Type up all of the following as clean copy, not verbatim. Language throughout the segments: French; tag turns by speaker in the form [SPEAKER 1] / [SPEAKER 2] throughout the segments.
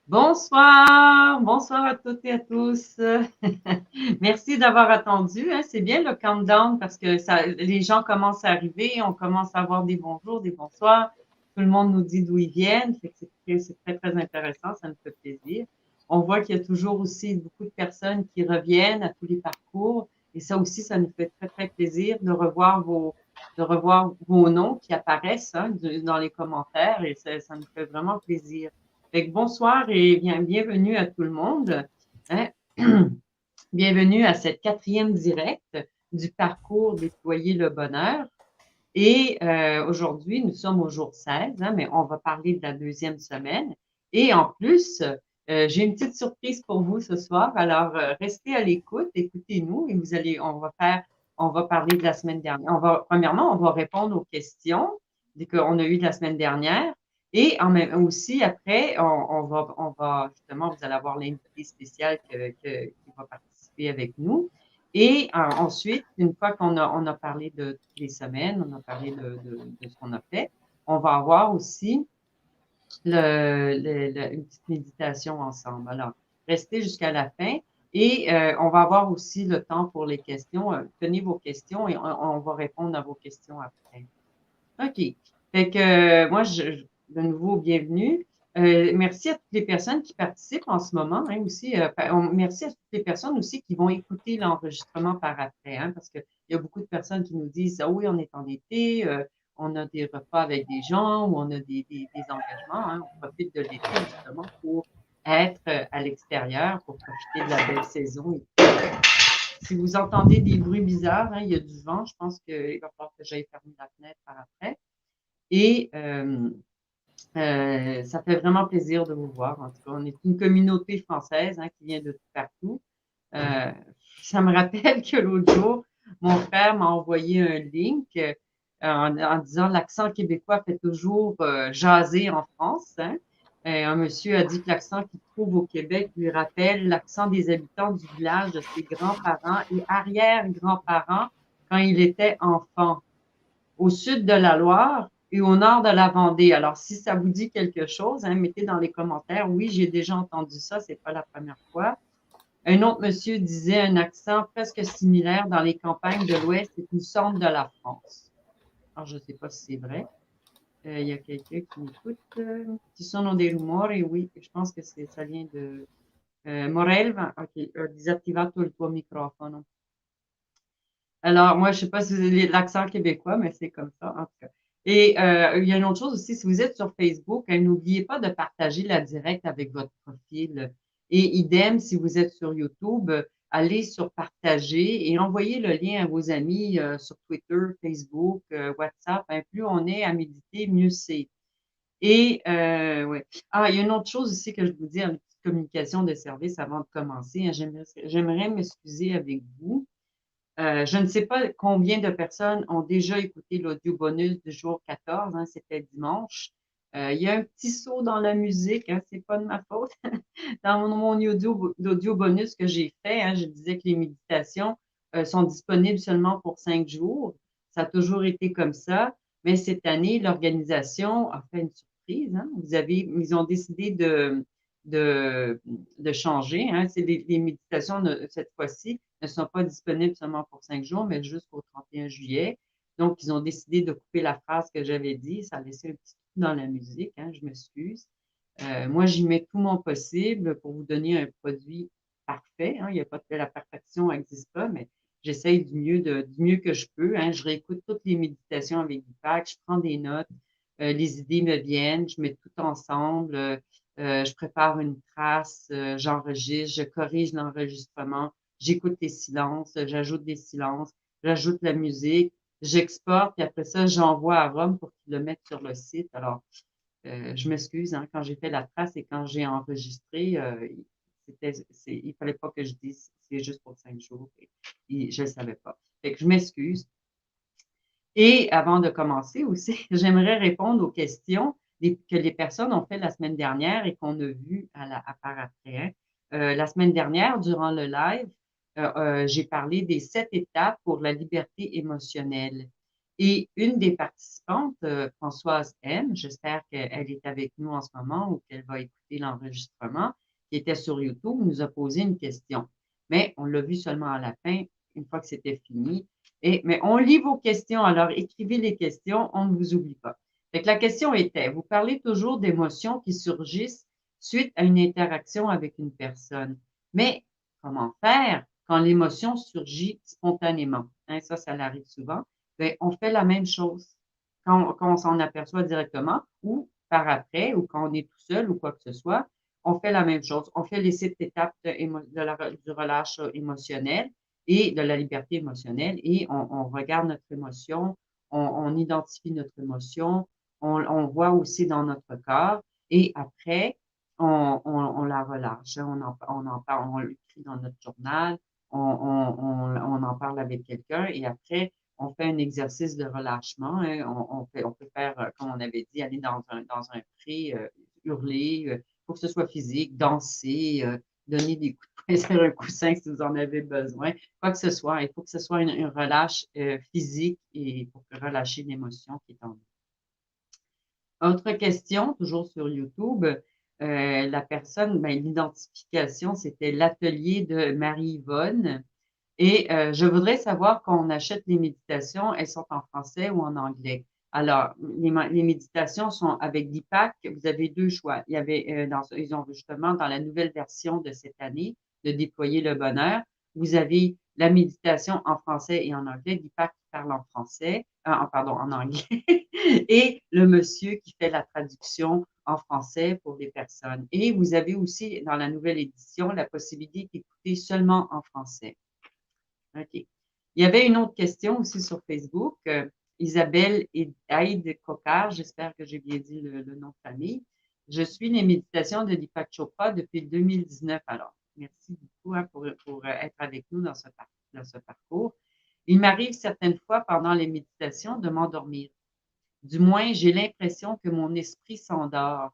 [SPEAKER 1] Bonsoir, bonsoir à toutes et à tous. Merci d'avoir attendu, hein. C'est bien le countdown parce que les gens commencent à arriver, on commence à avoir des bonjours, des bonsoirs. Tout le monde nous dit d'où ils viennent, fait que c'est très, très intéressant, ça nous fait plaisir. On voit qu'il y a toujours aussi beaucoup de personnes qui reviennent à tous les parcours et ça aussi, ça nous fait très, très plaisir de revoir vos noms qui apparaissent, hein, dans les commentaires et ça nous fait vraiment plaisir. Fait que bonsoir et bienvenue à tout le monde, hein. Bienvenue à cette 4e direct du parcours Déployer le bonheur. Et aujourd'hui, nous sommes au jour 16, hein, mais on va parler de la 2e semaine. Et en plus, j'ai une petite surprise pour vous ce soir. Alors, restez à l'écoute, écoutez-nous et on va parler de la semaine dernière. Premièrement, on va répondre aux questions qu'on a eues de la semaine dernière. Et aussi, après, on va justement, vous allez avoir l'invité spécial qui va participer avec nous. Et ensuite, une fois on a parlé de toutes les semaines, on a parlé de ce qu'on a fait, on va avoir aussi une petite méditation ensemble. Alors, restez jusqu'à la fin et on va avoir aussi le temps pour les questions. Tenez vos questions et on va répondre à vos questions après. OK. Fait que moi, de nouveau, bienvenue. Merci à toutes les personnes qui participent en ce moment, hein, aussi. Merci à toutes les personnes aussi qui vont écouter l'enregistrement par après, hein, parce qu'il y a beaucoup de personnes qui nous disent, ah oui, on est en été, on a des repas avec des gens ou on a des engagements, hein, on profite de l'été justement pour être à l'extérieur, pour profiter de la belle saison. Si vous entendez des bruits bizarres, hein, il y a du vent, je pense qu'il va falloir que j'aille fermer la fenêtre par après. Et ça fait vraiment plaisir de vous voir. En tout cas, on est une communauté française, hein, qui vient de tout partout. Euh, Ça me rappelle que l'autre jour, mon frère m'a envoyé un link en disant l'accent québécois fait toujours jaser en France, hein. Un monsieur a dit que l'accent qu'il trouve au Québec lui rappelle l'accent des habitants du village de ses grands-parents et arrière-grands-parents quand il était enfant au sud de la Loire et au nord de la Vendée. Alors, si ça vous dit quelque chose, hein, mettez dans les commentaires. Oui, j'ai déjà entendu ça, c'est pas la première fois. Un autre monsieur disait un accent presque similaire dans les campagnes de l'Ouest et du centre de la France. Alors, je ne sais pas si c'est vrai. Il y a quelqu'un qui m'écoute. Ci sono dei rumori, oui, je pense que ça vient de Morel. Ok, ho disattivato il tuo microfono. Alors, moi, je sais pas si vous avez l'accent québécois, mais c'est comme ça, en tout cas. Et il y a une autre chose aussi, si vous êtes sur Facebook, hein, n'oubliez pas de partager la direct avec votre profil. Et idem, si vous êtes sur YouTube, allez sur partager et envoyez le lien à vos amis sur Twitter, Facebook, WhatsApp. Hein, plus on est à méditer, mieux c'est. Et ouais. Ah, il y a une autre chose aussi que je vous dis, une petite communication de service avant de commencer, hein. J'aimerais m'excuser avec vous. Je ne sais pas combien de personnes ont déjà écouté l'audio bonus du jour 14, hein, c'était dimanche. Il y a un petit saut dans la musique, hein, c'est pas de ma faute. Dans mon audio bonus que j'ai fait, hein, je disais que les méditations sont disponibles seulement pour 5 jours. Ça a toujours été comme ça. Mais cette année, l'organisation a fait une surprise, hein. Ils ont décidé de, de changer, hein. Les méditations, cette fois-ci, ne sont pas disponibles seulement pour 5 jours, mais jusqu'au 31 juillet. Donc, ils ont décidé de couper la phrase que j'avais dit. Ça a laissé un petit trou dans la musique, hein, je m'excuse. Moi, j'y mets tout mon possible pour vous donner un produit parfait, hein. Il y a pas la perfection n'existe pas, mais j'essaye du mieux que je peux, hein. Je réécoute toutes les méditations avec Deepak, je prends des notes, les idées me viennent, je mets tout ensemble, je prépare une trace, j'enregistre, je corrige l'enregistrement, j'écoute les silences, j'ajoute des silences, j'ajoute la musique, j'exporte, puis après ça, j'envoie à Rome pour qu'ils le mettent sur le site. Alors, je m'excuse, hein, quand j'ai fait la trace et quand j'ai enregistré, il fallait pas que je dise c'est juste pour 5 jours. Et je ne savais pas. Fait que je m'excuse. Et avant de commencer aussi, j'aimerais répondre aux questions que les personnes ont fait la semaine dernière et qu'on a vues à part après, hein. La semaine dernière, durant le live, j'ai parlé des 7 étapes pour la liberté émotionnelle. Et une des participantes, Françoise M, j'espère qu'elle est avec nous en ce moment ou qu'elle va écouter l'enregistrement, qui était sur YouTube, nous a posé une question. Mais on l'a vu seulement à la fin, une fois que c'était fini. Mais on lit vos questions, alors écrivez les questions, on ne vous oublie pas. Fait que la question était, vous parlez toujours d'émotions qui surgissent suite à une interaction avec une personne. Mais comment faire quand l'émotion surgit spontanément? Hein, ça arrive souvent. Bien, on fait la même chose quand on s'en aperçoit directement ou par après ou quand on est tout seul ou quoi que ce soit. On fait la même chose. On fait les 7 étapes du relâche émotionnel et de la liberté émotionnelle et on regarde notre émotion, on identifie notre émotion, on voit aussi dans notre corps et après, on la relâche. On en parle, on l'écrit dans notre journal, on en parle avec quelqu'un et après, on fait un exercice de relâchement. Hein. On peut faire, comme on avait dit, aller dans un pré, hurler, faut que ce soit physique, danser, donner des coups de poing sur un coussin si vous en avez besoin, quoi que ce soit. Il faut que ce soit une relâche physique et pour relâcher l'émotion qui est en nous. Autre question, toujours sur YouTube. La personne, ben, l'identification, c'était l'atelier de Marie-Yvonne. Et je voudrais savoir quand on achète les méditations, elles sont en français ou en anglais. Alors, les méditations sont avec Deepak. Vous avez 2 choix. Il y avait, ils ont justement dans la nouvelle version de cette année, de Déployer le bonheur, vous avez la méditation en français et en anglais. Deepak qui parle en français, pardon, en anglais, et le monsieur qui fait la traduction en français pour les personnes. Et vous avez aussi dans la nouvelle édition la possibilité d'écouter seulement en français. OK. Il y avait une autre question aussi sur Facebook. Isabelle Aide Cocard, j'espère que j'ai bien dit le nom de famille. Je suis les méditations de Deepak Chopra depuis 2019. Alors, merci beaucoup hein, pour être avec nous dans ce parcours. Il m'arrive certaines fois pendant les méditations de m'endormir. Du moins, j'ai l'impression que mon esprit s'endort,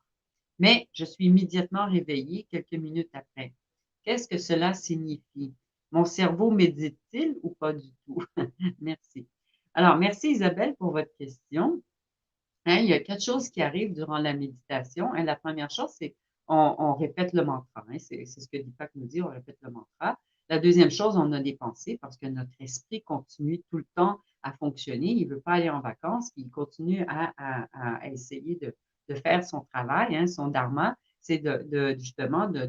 [SPEAKER 1] mais je suis immédiatement réveillée quelques minutes après. Qu'est-ce que cela signifie? Mon cerveau médite-t-il ou pas du tout? Merci. Alors, merci Isabelle pour votre question. Hein, il y a 4 choses qui arrivent durant la méditation. Hein, la première chose, c'est on répète le mantra. Hein, c'est ce que Deepak nous dit, on répète le mantra. La deuxième chose, on a des pensées parce que notre esprit continue tout le temps à fonctionner. Il ne veut pas aller en vacances, puis il continue à essayer de faire son travail, hein, son dharma. C'est justement de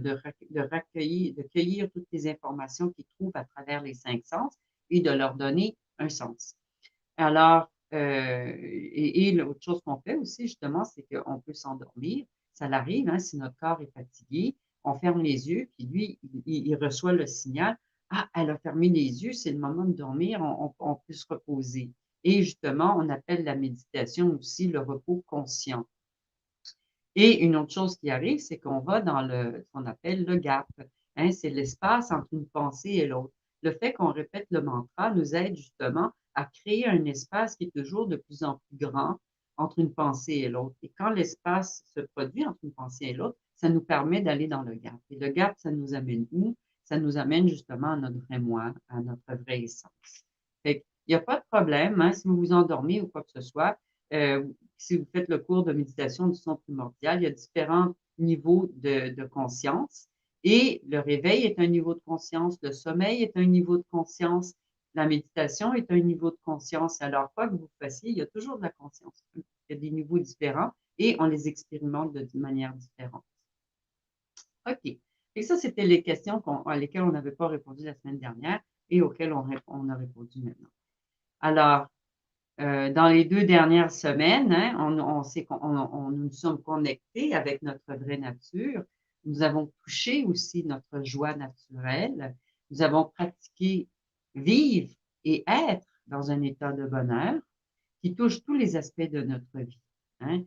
[SPEAKER 1] cueillir toutes les informations qu'il trouve à travers les 5 sens et de leur donner un sens. Alors, et l'autre chose qu'on fait aussi, justement, c'est qu'on peut s'endormir. Ça l'arrive, hein, si notre corps est fatigué, on ferme les yeux, puis lui, il reçoit le signal. Ah, elle a fermé les yeux, c'est le moment de dormir, on peut se reposer. Et justement, on appelle la méditation aussi le repos conscient. Et une autre chose qui arrive, c'est qu'on va dans ce qu'on appelle le gap. Hein, c'est l'espace entre une pensée et l'autre. Le fait qu'on répète le mantra nous aide justement à créer un espace qui est toujours de plus en plus grand entre une pensée et l'autre. Et quand l'espace se produit entre une pensée et l'autre, ça nous permet d'aller dans le gap. Et le gap, ça nous amène où? Ça nous amène justement à notre vrai moi, à notre vraie essence. Fait qu'il n'y a pas de problème, hein, si vous vous endormez ou quoi que ce soit. Si vous faites le cours de méditation du son primordial, il y a différents niveaux de conscience. Et le réveil est un niveau de conscience, le sommeil est un niveau de conscience, la méditation est un niveau de conscience. Alors, quoi que vous fassiez, il y a toujours de la conscience. Il y a des niveaux différents et on les expérimente de manière différente. OK. Et ça, c'était les questions à lesquelles on n'avait pas répondu la semaine dernière et auxquelles on a répondu maintenant. Alors, dans les 2 dernières semaines, hein, on sait qu'on nous sommes connectés avec notre vraie nature. Nous avons touché aussi notre joie naturelle. Nous avons pratiqué vivre et être dans un état de bonheur qui touche tous les aspects de notre vie. Hein.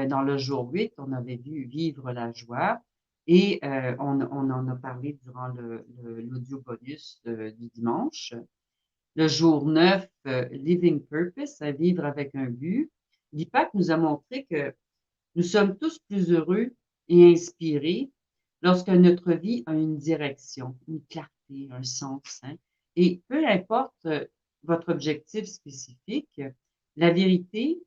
[SPEAKER 1] Dans le jour 8, on avait vu vivre la joie et on en a parlé durant l'audio bonus du dimanche. Le jour 9, Living Purpose, à vivre avec un but. Deepak nous a montré que nous sommes tous plus heureux et inspirés lorsque notre vie a une direction, une clarté, un sens. Hein. Et peu importe votre objectif spécifique, La vérité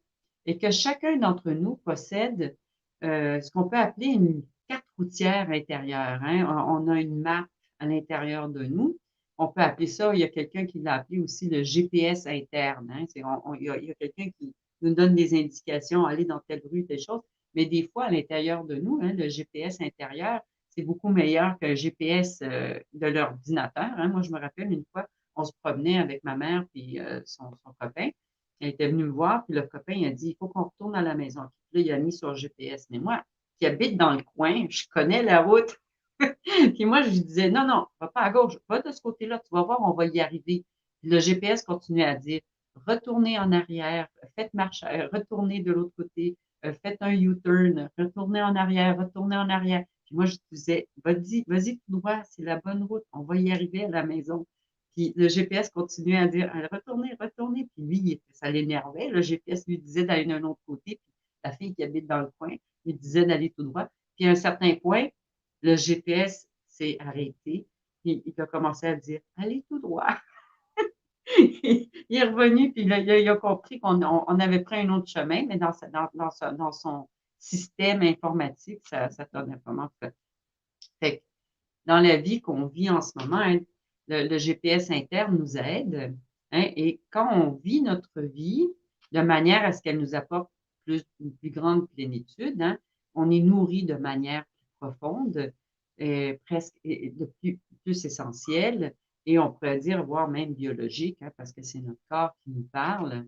[SPEAKER 1] est que chacun d'entre nous possède ce qu'on peut appeler une carte routière intérieure. Hein. On a une map à l'intérieur de nous. On peut appeler ça, il y a quelqu'un qui l'a appelé aussi le GPS interne. Hein. Il y a quelqu'un qui nous donne des indications, aller dans telle rue, telle chose. Mais des fois, à l'intérieur de nous, hein, le GPS intérieur, c'est beaucoup meilleur que le GPS de l'ordinateur. Hein. Moi, je me rappelle une fois, on se promenait avec ma mère puis son copain. Elle était venue me voir, puis le copain, il a dit, il faut qu'on retourne à la maison. Puis là, il a mis sur le GPS. Mais moi, qui habite dans le coin, je connais la route. Puis moi, je lui disais, non, non, va pas à gauche, va de ce côté-là, tu vas voir, on va y arriver. Puis le GPS continuait à dire, retournez en arrière, faites marche, retournez de l'autre côté, faites un U-turn, retournez en arrière, retournez en arrière. Puis moi, je disais, vas-y tout droit, c'est la bonne route, on va y arriver à la maison. Puis le GPS continuait à dire, retournez, retournez. Puis lui, ça l'énervait. Le GPS lui disait d'aller d'un autre côté. Puis la fille qui habite dans le coin lui disait d'aller tout droit. Puis à un certain point, le GPS s'est arrêté. Puis il a commencé à dire, allez tout droit. Il est revenu, puis il a compris qu'on avait pris un autre chemin, mais dans son système informatique, ça ne donnait vraiment fait. Fait que dans la vie qu'on vit en ce moment, hein, le GPS interne nous aide. Hein, et quand on vit notre vie de manière à ce qu'elle nous apporte une plus grande plénitude, hein, on est nourri de manière plus profonde, presque de plus essentielle, et on pourrait dire, voire même biologique, hein, parce que c'est notre corps qui nous parle,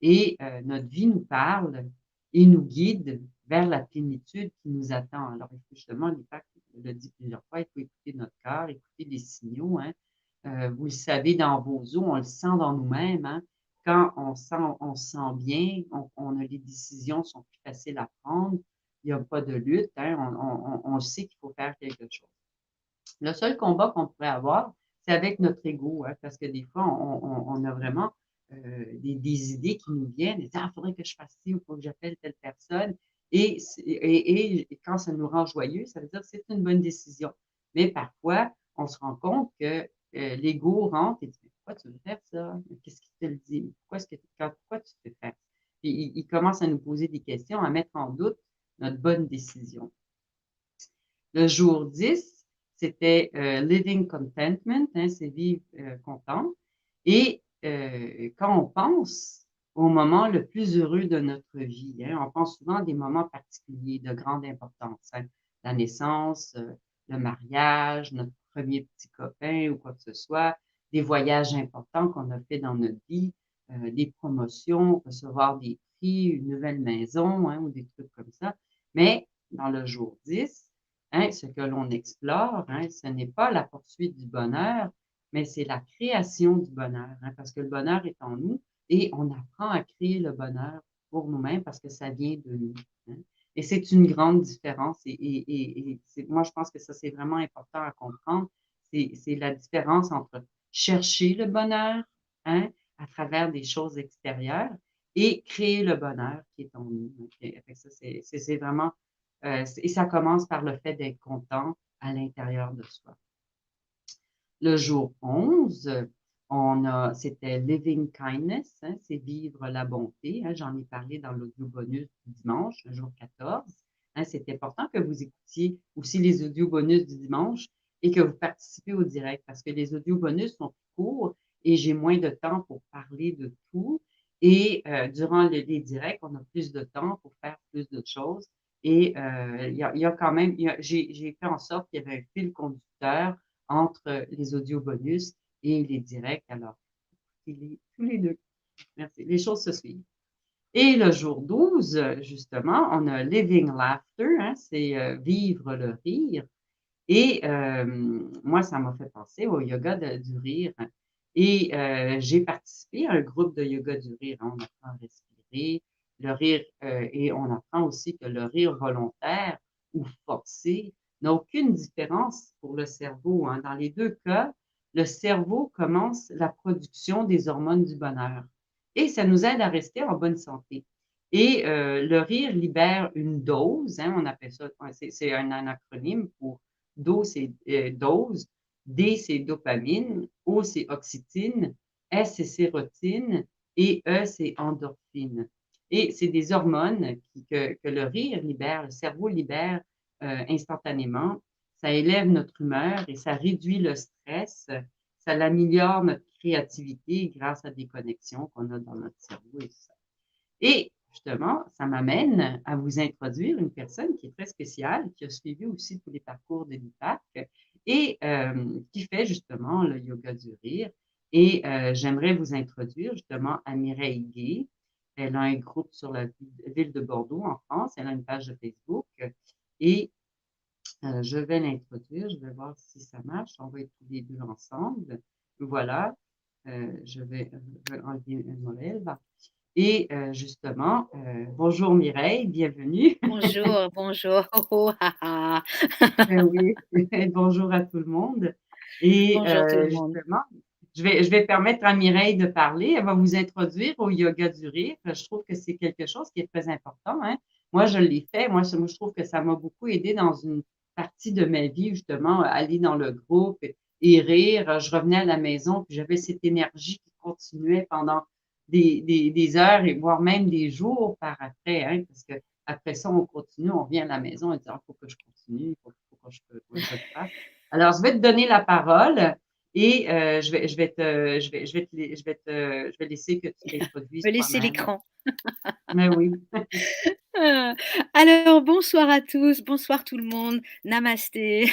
[SPEAKER 1] et notre vie nous parle et nous guide vers la plénitude qui nous attend. Alors, justement, l'IPAC le dit plusieurs fois, il faut écouter notre cœur, écouter les signaux. Hein. Vous le savez, dans vos os, on le sent dans nous-mêmes. Hein. Quand on se sent bien, on a les décisions sont plus faciles à prendre. Il n'y a pas de lutte. Hein. On sait qu'il faut faire quelque chose. Le seul combat qu'on pourrait avoir, c'est avec notre ego, hein, parce que des fois, on a vraiment des idées qui nous viennent, et il faudrait que je fasse ci ou il faut que j'appelle telle personne. Et quand ça nous rend joyeux, ça veut dire que c'est une bonne décision. Mais parfois, on se rend compte que l'ego rentre et dit, mais pourquoi tu veux faire ça? Qu'est-ce qui te le dit? Pourquoi tu te fais faire? Puis il commence à nous poser des questions, à mettre en doute notre bonne décision. Le jour 10, c'était Living Contentment, hein, c'est vivre content. Et quand on pense au moment le plus heureux de notre vie, hein, on pense souvent à des moments particuliers de grande importance. Hein, la naissance, le mariage, notre premier petit copain ou quoi que ce soit, des voyages importants qu'on a fait dans notre vie, des promotions, recevoir des prix, une nouvelle maison, hein, ou des trucs comme ça. Mais dans le jour 10, hein, ce que l'on explore, hein, ce n'est pas la poursuite du bonheur, mais c'est la création du bonheur, hein, parce que le bonheur est en nous et on apprend à créer le bonheur pour nous-mêmes parce que ça vient de nous. Hein. Et c'est une grande différence et moi, je pense que ça, c'est vraiment important à comprendre. C'est la différence entre chercher le bonheur hein, à travers des choses extérieures et créer le bonheur qui est en nous. Okay? Ça, c'est vraiment et ça commence par le fait d'être content à l'intérieur de soi. Le jour 11, c'était Living Kindness, hein, c'est vivre la bonté. Hein, j'en ai parlé dans l'audio bonus du dimanche, le jour 14. Hein, c'est important que vous écoutiez aussi les audio bonus du dimanche et que vous participez au direct parce que les audio bonus sont plus courts et j'ai moins de temps pour parler de tout. Et durant les directs, on a plus de temps pour faire plus de choses. Et il y a quand même, j'ai fait en sorte qu'il y avait un fil conducteur entre les audios bonus et les directs. Alors, tous les deux. Merci. Les choses se suivent. Et le jour 12, justement, on a Living Laughter, hein, c'est vivre le rire. Et moi, ça m'a fait penser au yoga du rire. Et j'ai participé à un groupe de yoga du rire. Hein. On apprend à respirer, le rire, et on apprend aussi que le rire volontaire ou forcé n'a aucune différence pour le cerveau. Hein. Dans les deux cas, le cerveau commence la production des hormones du bonheur. Et ça nous aide à rester en bonne santé. Et le rire libère une dose, hein, on appelle ça, c'est un acronyme pour Do, c'est dose, D, c'est dopamine, O, c'est oxytine, S, c'est sérotine, et E, c'est endorphine. Et c'est des hormones que le rire libère, le cerveau libère instantanément. Ça élève notre humeur et ça réduit le stress. Ça améliore notre créativité grâce à des connexions qu'on a dans notre cerveau et tout ça. Et justement, ça m'amène à vous introduire une personne qui est très spéciale, qui a suivi aussi tous les parcours de l'IPAC et qui fait justement le yoga du rire. Et j'aimerais vous introduire justement à Mireille Gay. Elle a un groupe sur la ville de Bordeaux en France. Elle a une page de Facebook et je vais l'introduire. Je vais voir si ça marche. On va être tous les deux ensemble. Voilà. Je vais enlever un modèle. Et justement, bonjour Mireille, bienvenue.
[SPEAKER 2] Bonjour, bonjour. Oh, oh, ah, ah.
[SPEAKER 1] Oui, bonjour à tout le monde. Et
[SPEAKER 2] Bonjour tout le monde.
[SPEAKER 1] justement, je vais permettre à Mireille de parler. Elle va vous introduire au yoga du rire. Je trouve que c'est quelque chose qui est très important, hein. Moi, je l'ai fait. Moi, je trouve que ça m'a beaucoup aidé dans une partie de ma vie, justement, aller dans le groupe et rire. Je revenais à la maison, puis j'avais cette énergie qui continuait pendant des heures et voire même des jours par après, hein, parce que après ça, on continue, on revient à la maison et dit, ah, faut que je continue, faut que je le fasse. Alors, je vais te donner la parole et je vais laisser que tu
[SPEAKER 2] Je
[SPEAKER 1] l'introduises
[SPEAKER 2] vais laisser
[SPEAKER 1] toi-même.
[SPEAKER 2] l'écran.
[SPEAKER 1] Mais oui.
[SPEAKER 2] Ah, alors, bonsoir à tous, bonsoir tout le monde, namasté.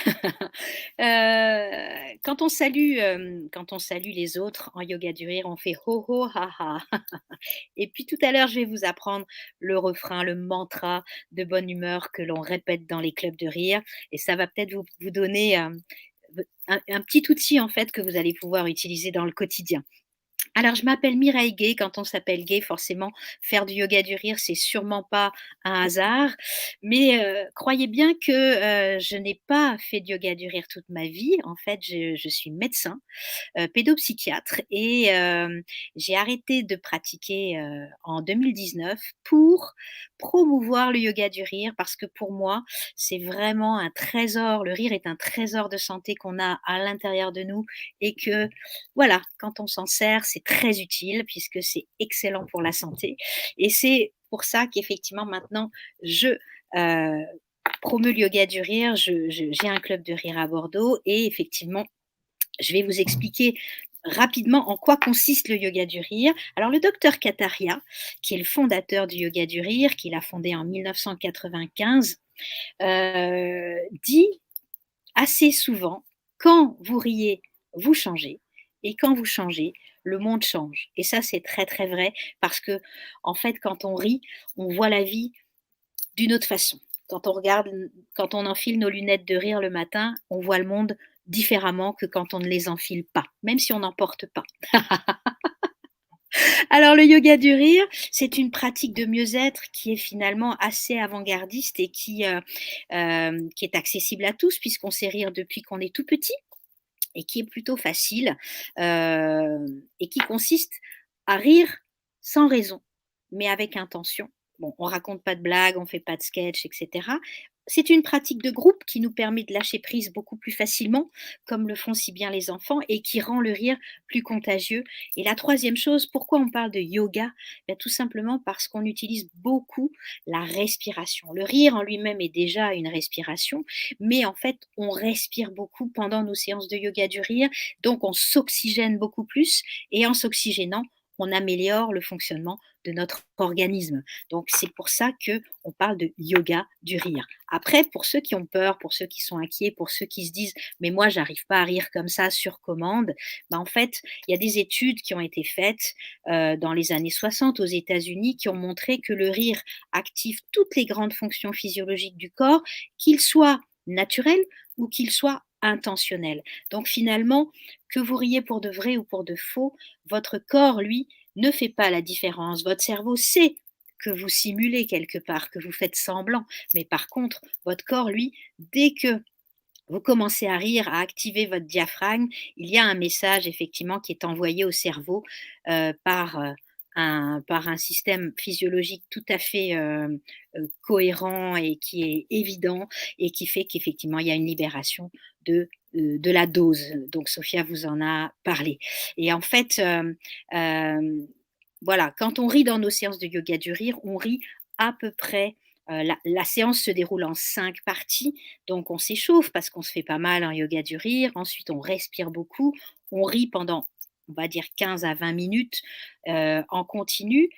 [SPEAKER 2] Quand on salue les autres en yoga du rire, on fait ho ho ha ha. Et puis tout à l'heure, je vais vous apprendre le refrain, le mantra de bonne humeur que l'on répète dans les clubs de rire. Et ça va peut-être vous donner un petit outil en fait que vous allez pouvoir utiliser dans le quotidien. Alors, je m'appelle Mireille Gay. Quand on s'appelle Gay, forcément, faire du yoga du rire, c'est sûrement pas un hasard. Mais croyez bien que je n'ai pas fait de yoga du rire toute ma vie. En fait, je suis médecin, pédopsychiatre, et j'ai arrêté de pratiquer en 2019 pour promouvoir le yoga du rire parce que pour moi, c'est vraiment un trésor. Le rire est un trésor de santé qu'on a à l'intérieur de nous et que, voilà, quand on s'en sert, c'est très utile puisque c'est excellent pour la santé. Et c'est pour ça qu'effectivement, maintenant, je promeut le yoga du rire. J'ai un club de rire à Bordeaux et effectivement, je vais vous expliquer rapidement en quoi consiste le yoga du rire. Alors le docteur Kataria, qui est le fondateur du yoga du rire, qu'il a fondé en 1995, dit assez souvent, quand vous riez, vous changez, et quand vous changez, le monde change. Et ça, c'est très très vrai, parce que en fait, quand on rit, on voit la vie d'une autre façon. Quand on enfile nos lunettes de rire le matin, on voit le monde différemment que quand on ne les enfile pas, même si on n'en porte pas. Alors le yoga du rire, c'est une pratique de mieux-être qui est finalement assez avant-gardiste et qui est accessible à tous puisqu'on sait rire depuis qu'on est tout petit et qui est plutôt facile et qui consiste à rire sans raison, mais avec intention. Bon, on raconte pas de blagues, on fait pas de sketch, etc. C'est une pratique de groupe qui nous permet de lâcher prise beaucoup plus facilement, comme le font si bien les enfants, et qui rend le rire plus contagieux. Et la troisième chose, pourquoi on parle de yoga? Bien, tout simplement parce qu'on utilise beaucoup la respiration. Le rire en lui-même est déjà une respiration, mais en fait, on respire beaucoup pendant nos séances de yoga du rire, donc on s'oxygène beaucoup plus, et en s'oxygénant, on améliore le fonctionnement de notre organisme. Donc c'est pour ça que on parle de yoga du rire. Après, pour ceux qui ont peur, pour ceux qui sont inquiets, pour ceux qui se disent mais moi j'arrive pas à rire comme ça sur commande, ben en fait il y a des études qui ont été faites dans les années 60 aux États-Unis qui ont montré que le rire active toutes les grandes fonctions physiologiques du corps, qu'il soit naturel ou qu'il soit intentionnel. Donc finalement, que vous riez pour de vrai ou pour de faux, votre corps, lui, ne fait pas la différence. Votre cerveau sait que vous simulez quelque part, que vous faites semblant. Mais par contre, votre corps, lui, dès que vous commencez à rire, à activer votre diaphragme, il y a un message effectivement qui est envoyé au cerveau par un système physiologique tout à fait cohérent et qui est évident et qui fait qu'effectivement il y a une libération de la dose. Donc Sophia vous en a parlé. Et en fait, voilà, quand on rit dans nos séances de yoga du rire, on rit à peu près. La séance se déroule en 5 parties, donc on s'échauffe parce qu'on se fait pas mal en yoga du rire. Ensuite, on respire beaucoup, on rit pendant, on va dire 15 à 20 minutes en continu.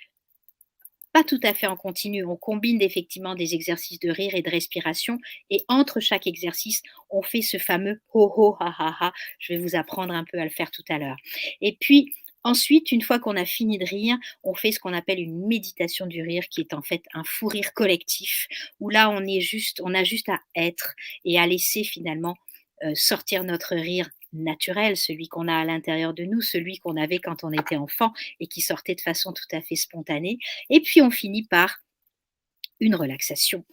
[SPEAKER 2] Pas tout à fait en continu, on combine effectivement des exercices de rire et de respiration et entre chaque exercice, on fait ce fameux ho ho ha ha ha. Je vais vous apprendre un peu à le faire tout à l'heure. Et puis ensuite, une fois qu'on a fini de rire, on fait ce qu'on appelle une méditation du rire qui est en fait un fou rire collectif où là on a juste à être et à laisser finalement sortir notre rire naturel, celui qu'on a à l'intérieur de nous, celui qu'on avait quand on était enfant et qui sortait de façon tout à fait spontanée. Et puis on finit par une relaxation.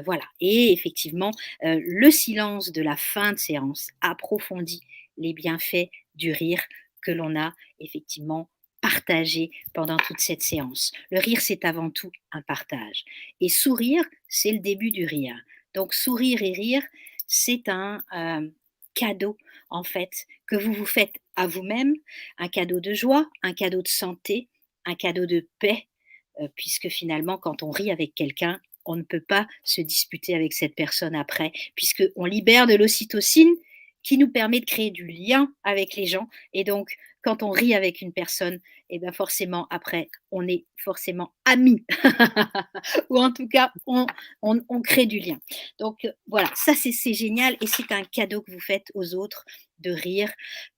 [SPEAKER 2] Voilà. Et effectivement, le silence de la fin de séance approfondit les bienfaits du rire que l'on a effectivement partagé pendant toute cette séance. Le rire, c'est avant tout un partage. Et sourire, c'est le début du rire. Donc sourire et rire, c'est un cadeau en fait que vous vous faites à vous-même, un cadeau de joie, un cadeau de santé, un cadeau de paix, puisque finalement, quand on rit avec quelqu'un, on ne peut pas se disputer avec cette personne après, puisqu'on libère de l'ocytocine qui nous permet de créer du lien avec les gens. Et donc, quand on rit avec une personne, et bien forcément, après, on est forcément amis. Ou en tout cas, on crée du lien. Donc, voilà, ça, c'est génial et c'est un cadeau que vous faites aux autres de rire.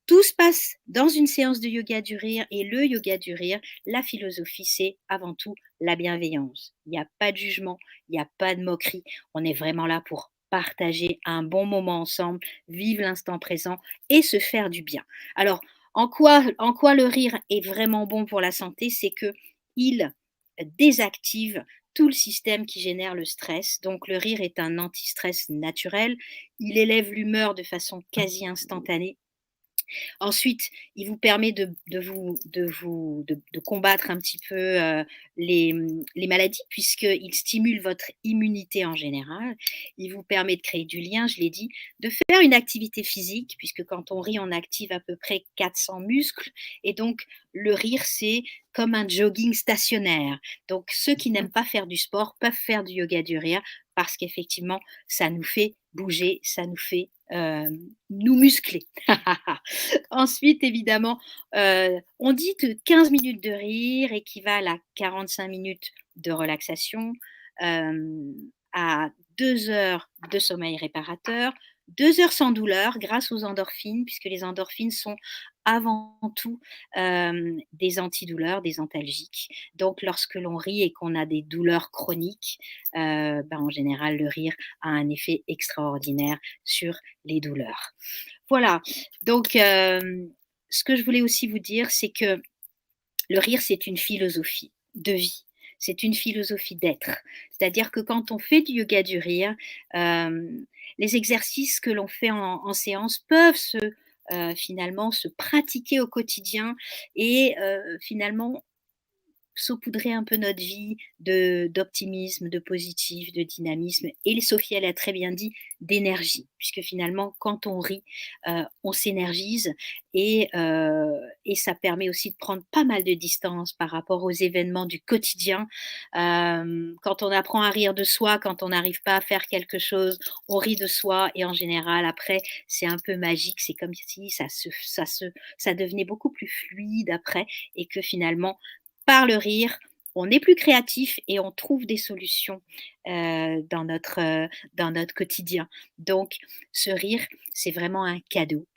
[SPEAKER 2] Tout se passe dans une séance de yoga du rire et le yoga du rire, la philosophie, c'est avant tout la bienveillance. Il n'y a pas de jugement, il n'y a pas de moquerie. On est vraiment là pour partager un bon moment ensemble, vivre l'instant présent et se faire du bien. Alors, en quoi le rire est vraiment bon pour la santé? C'est que il désactive tout le système qui génère le stress. Donc le rire est un anti-stress naturel. Il élève l'humeur de façon quasi instantanée. Ensuite, il vous permet de combattre un petit peu les maladies, puisqu'il stimule votre immunité en général. Il vous permet de créer du lien, je l'ai dit, de faire une activité physique, puisque quand on rit, on active à peu près 400 muscles. Et donc, le rire, c'est comme un jogging stationnaire. Donc, ceux qui n'aiment pas faire du sport peuvent faire du yoga du rire, parce qu'effectivement, ça nous fait bouger, ça nous fait nous muscler. Ensuite, évidemment, on dit que 15 minutes de rire équivalent à 45 minutes de relaxation, à 2 heures de sommeil réparateur, 2 heures sans douleur grâce aux endorphines, puisque les endorphines sont avant tout des antidouleurs, des antalgiques. Donc, lorsque l'on rit et qu'on a des douleurs chroniques, en général, le rire a un effet extraordinaire sur les douleurs. Voilà, donc ce que je voulais aussi vous dire, c'est que le rire, c'est une philosophie de vie. C'est une philosophie d'être. C'est-à-dire que quand on fait du yoga du rire, les exercices que l'on fait en séance peuvent finalement se pratiquer au quotidien et finalement saupoudrer un peu notre vie d'optimisme, de positif, de dynamisme et Sophie, elle a très bien dit, d'énergie. Puisque finalement, quand on rit, on s'énergise et ça permet aussi de prendre pas mal de distance par rapport aux événements du quotidien. Quand on apprend à rire de soi, quand on n'arrive pas à faire quelque chose, on rit de soi et en général, après, c'est un peu magique. C'est comme si ça devenait beaucoup plus fluide après et que finalement, par le rire, on est plus créatif et on trouve des solutions dans notre quotidien. Donc, ce rire, c'est vraiment un cadeau.